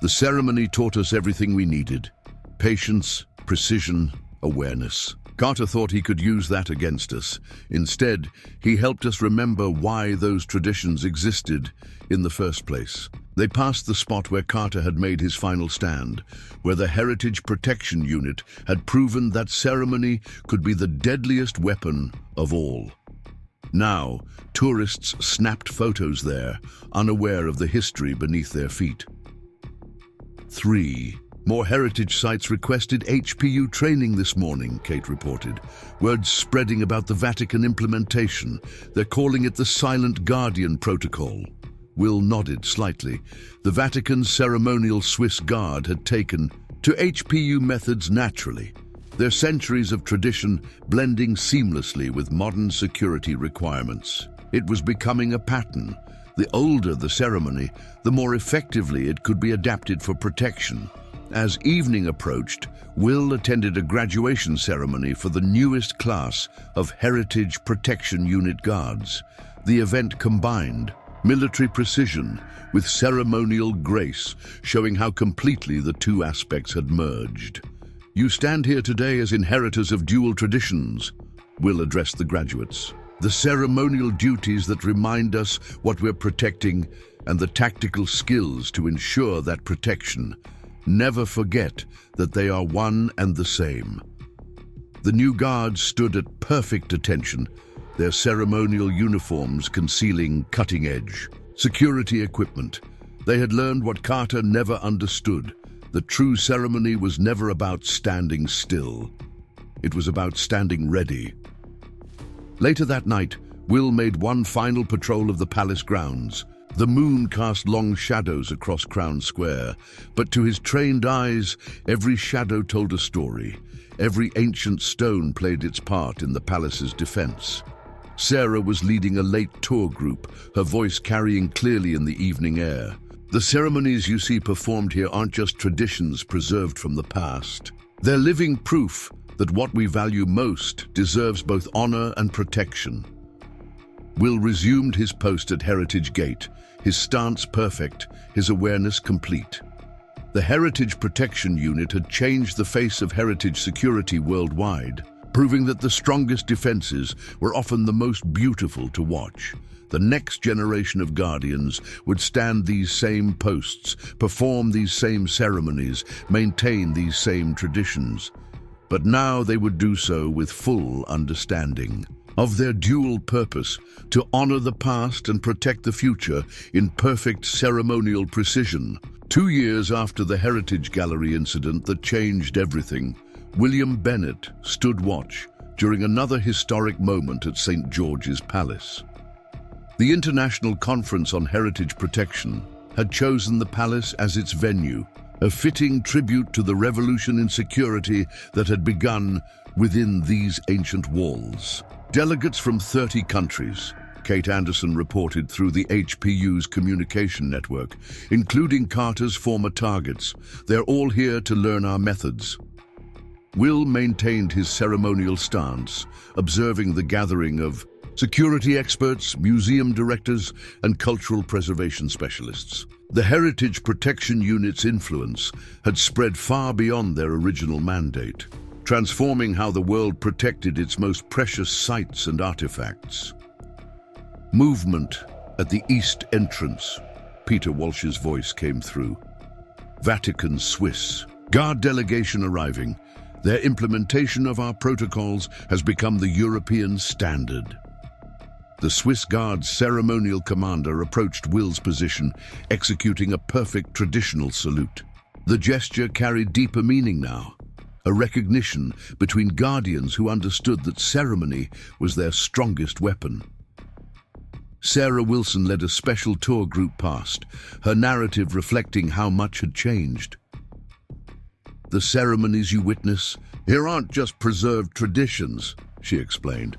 "The ceremony taught us everything we needed. Patience, precision, awareness. Carter thought he could use that against us. Instead, he helped us remember why those traditions existed in the first place." They passed the spot where Carter had made his final stand, where the Heritage Protection Unit had proven that ceremony could be the deadliest weapon of all. Now, tourists snapped photos there, unaware of the history beneath their feet. 3. More heritage sites requested HPU training this morning, Kate reported. Words spreading about the Vatican implementation. They're calling it the Silent Guardian Protocol. Will nodded slightly. The Vatican's ceremonial Swiss Guard had taken to HPU methods naturally, their centuries of tradition blending seamlessly with modern security requirements. It was becoming a pattern. The older the ceremony, the more effectively it could be adapted for protection. As evening approached, Will attended a graduation ceremony for the newest class of Heritage Protection Unit guards. The event combined military precision with ceremonial grace, showing how completely the two aspects had merged. "You stand here today as inheritors of dual traditions," Will addressed the graduates. "The ceremonial duties that remind us what we're protecting and the tactical skills to ensure that protection. Never forget that they are one and the same." The new guards stood at perfect attention, their ceremonial uniforms concealing cutting-edge security equipment. They had learned what Carter never understood. The true ceremony was never about standing still. It was about standing ready. Later that night, Will made one final patrol of the palace grounds. The moon cast long shadows across Crown Square, but to his trained eyes, every shadow told a story. Every ancient stone played its part in the palace's defense. Sarah was leading a late tour group, her voice carrying clearly in the evening air. The ceremonies you see performed here aren't just traditions preserved from the past. They're living proof that what we value most deserves both honor and protection. Will resumed his post at Heritage Gate, his stance perfect, his awareness complete. The Heritage Protection Unit had changed the face of heritage security worldwide, proving that the strongest defenses were often the most beautiful to watch. The next generation of Guardians would stand these same posts, perform these same ceremonies, maintain these same traditions. But now they would do so with full understanding of their dual purpose, to honor the past and protect the future in perfect ceremonial precision. 2 years after the Heritage Gallery incident that changed everything, William Bennett stood watch during another historic moment at St. George's Palace. The International Conference on Heritage Protection had chosen the palace as its venue, a fitting tribute to the revolution in security that had begun within these ancient walls. Delegates from 30 countries, Kate Anderson reported through the HPU's communication network, including Carter's former targets. They're all here to learn our methods. Will maintained his ceremonial stance, observing the gathering of security experts, museum directors, and cultural preservation specialists. The Heritage Protection Unit's influence had spread far beyond their original mandate, transforming how the world protected its most precious sites and artifacts. Movement at the East Entrance. Peter Walsh's voice came through. Vatican Swiss. Guard delegation arriving. Their implementation of our protocols has become the European standard. The Swiss Guard's ceremonial commander approached Will's position, executing a perfect traditional salute. The gesture carried deeper meaning now, a recognition between Guardians who understood that ceremony was their strongest weapon. Sarah Wilson led a special tour group past, her narrative reflecting how much had changed. The ceremonies you witness here aren't just preserved traditions, she explained.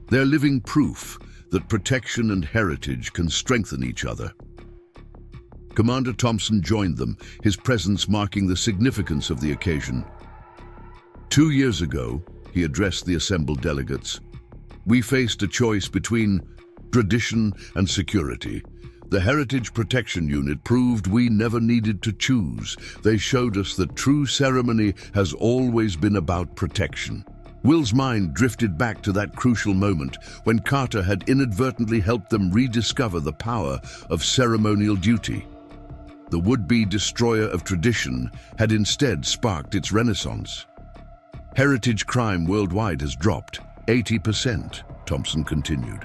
They're living proof that protection and heritage can strengthen each other. Commander Thompson joined them, his presence marking the significance of the occasion. 2 years ago, he addressed the assembled delegates, we faced a choice between tradition and security. The Heritage Protection Unit proved we never needed to choose. They showed us that true ceremony has always been about protection. Will's mind drifted back to that crucial moment when Carter had inadvertently helped them rediscover the power of ceremonial duty. The would-be destroyer of tradition had instead sparked its renaissance. Heritage crime worldwide has dropped 80%, Thompson continued.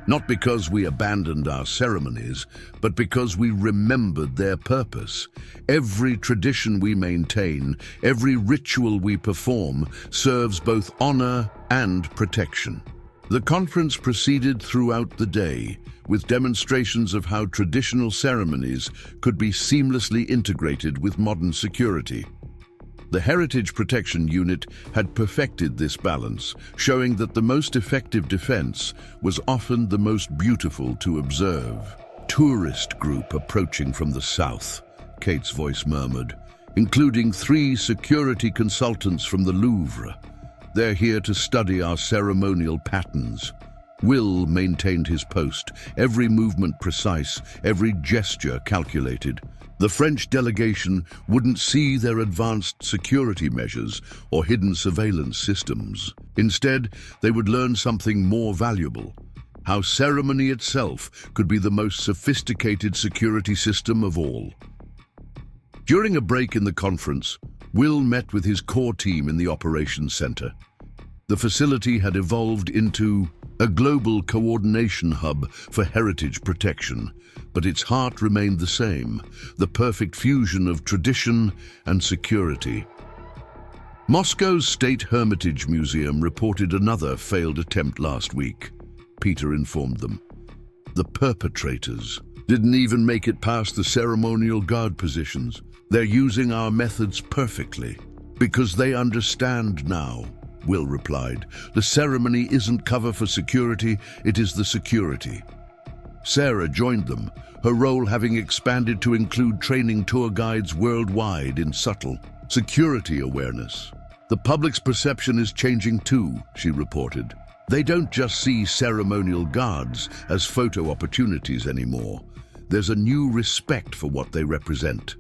Not because we abandoned our ceremonies, but because we remembered their purpose. Every tradition we maintain, every ritual we perform, serves both honor and protection. The conference proceeded throughout the day, with demonstrations of how traditional ceremonies could be seamlessly integrated with modern security. The Heritage Protection Unit had perfected this balance, showing that the most effective defense was often the most beautiful to observe. Tourist group approaching from the south, Kate's voice murmured, including 3 security consultants from the Louvre. They're here to study our ceremonial patterns. Will maintained his post, every movement precise, every gesture calculated. The French delegation wouldn't see their advanced security measures or hidden surveillance systems. Instead, they would learn something more valuable: how ceremony itself could be the most sophisticated security system of all. During a break in the conference, Will met with his core team in the operations center. The facility had evolved into a global coordination hub for heritage protection, but its heart remained the same, the perfect fusion of tradition and security. Moscow's State Hermitage Museum reported another failed attempt last week, Peter informed them. The perpetrators didn't even make it past the ceremonial guard positions. They're using our methods perfectly, because they understand now, Will replied. The ceremony isn't cover for security, it is the security. Sarah joined them, her role having expanded to include training tour guides worldwide in subtle security awareness. "The public's perception is changing too," she reported. "They don't just see ceremonial guards as photo opportunities anymore. There's a new respect for what they represent."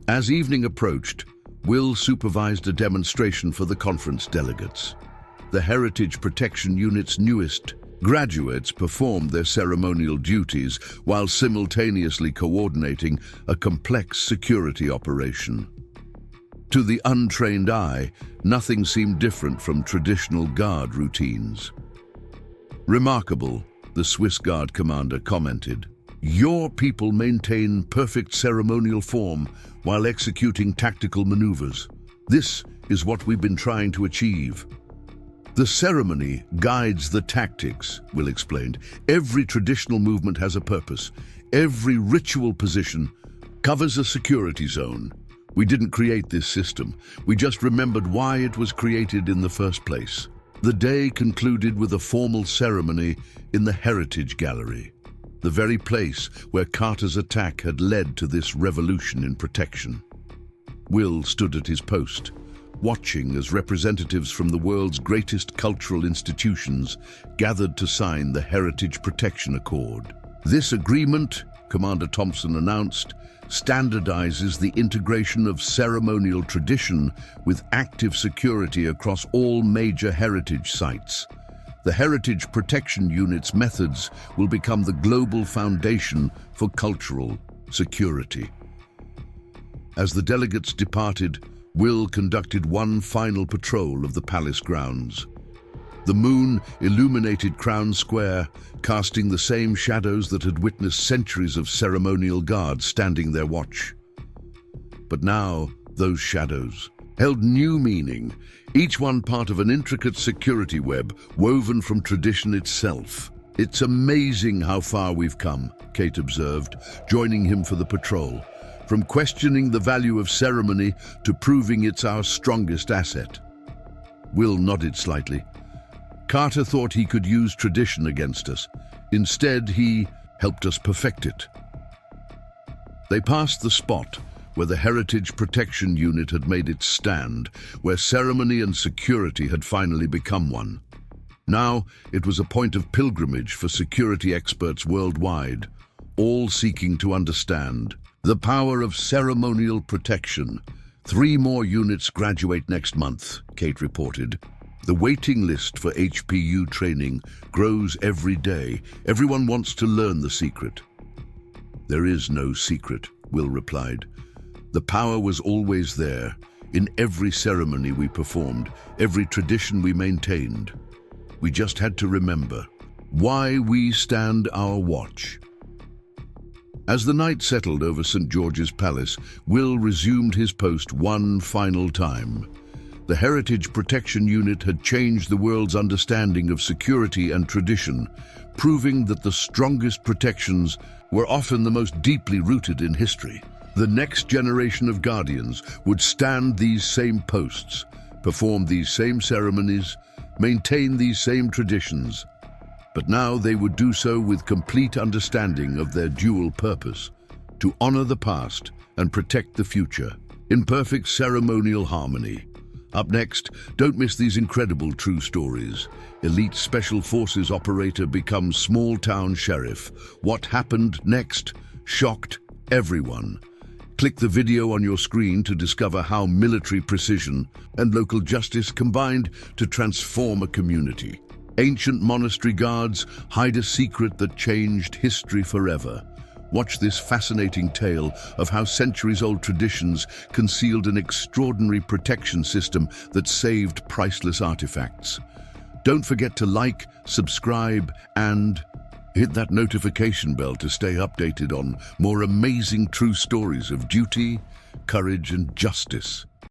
As evening approached, Will supervised a demonstration for the conference delegates. The Heritage Protection Unit's newest graduates performed their ceremonial duties while simultaneously coordinating a complex security operation. To the untrained eye, nothing seemed different from traditional guard routines. "Remarkable," the Swiss Guard commander commented. "Your people maintain perfect ceremonial form while executing tactical maneuvers. This is what we've been trying to achieve." "The ceremony guides the tactics," Will explained. "Every traditional movement has a purpose. Every ritual position covers a security zone. We didn't create this system. We just remembered why it was created in the first place." The day concluded with a formal ceremony in the Heritage Gallery, the very place where Carter's attack had led to this revolution in protection. Will stood at his post, watching as representatives from the world's greatest cultural institutions gathered to sign the Heritage Protection Accord. "This agreement," Commander Thompson announced, standardizes the integration of ceremonial tradition with active security across all major heritage sites. The Heritage Protection Unit's methods will become the global foundation for cultural security. As the delegates departed, Will conducted one final patrol of the palace grounds. The moon illuminated Crown Square, casting the same shadows that had witnessed centuries of ceremonial guards standing their watch. But now, those shadows held new meaning, each one part of an intricate security web woven from tradition itself. "It's amazing how far we've come," Kate observed, joining him for the patrol. "From questioning the value of ceremony to proving it's our strongest asset." Will nodded slightly. "Carter thought he could use tradition against us. Instead, he helped us perfect it." They passed the spot where the Heritage Protection Unit had made its stand, where ceremony and security had finally become one. Now, it was a point of pilgrimage for security experts worldwide, all seeking to understand the power of ceremonial protection. 3 more units graduate next month, Kate reported. "The waiting list for HPU training grows every day. Everyone wants to learn the secret." "There is no secret," Will replied. "The power was always there, in every ceremony we performed, every tradition we maintained. We just had to remember why we stand our watch." As the night settled over St. George's Palace, Will resumed his post one final time. The Heritage Protection Unit had changed the world's understanding of security and tradition, proving that the strongest protections were often the most deeply rooted in history. The next generation of Guardians would stand these same posts, perform these same ceremonies, maintain these same traditions. But now they would do so with complete understanding of their dual purpose: to honor the past and protect the future, in perfect ceremonial harmony. Up next, don't miss these incredible true stories. Elite Special Forces operator becomes small-town sheriff. What happened next shocked everyone. Click the video on your screen to discover how military precision and local justice combined to transform a community. Ancient monastery guards hide a secret that changed history forever. Watch this fascinating tale of how centuries-old traditions concealed an extraordinary protection system that saved priceless artifacts. Don't forget to like, subscribe, and hit that notification bell to stay updated on more amazing true stories of duty, courage, and justice.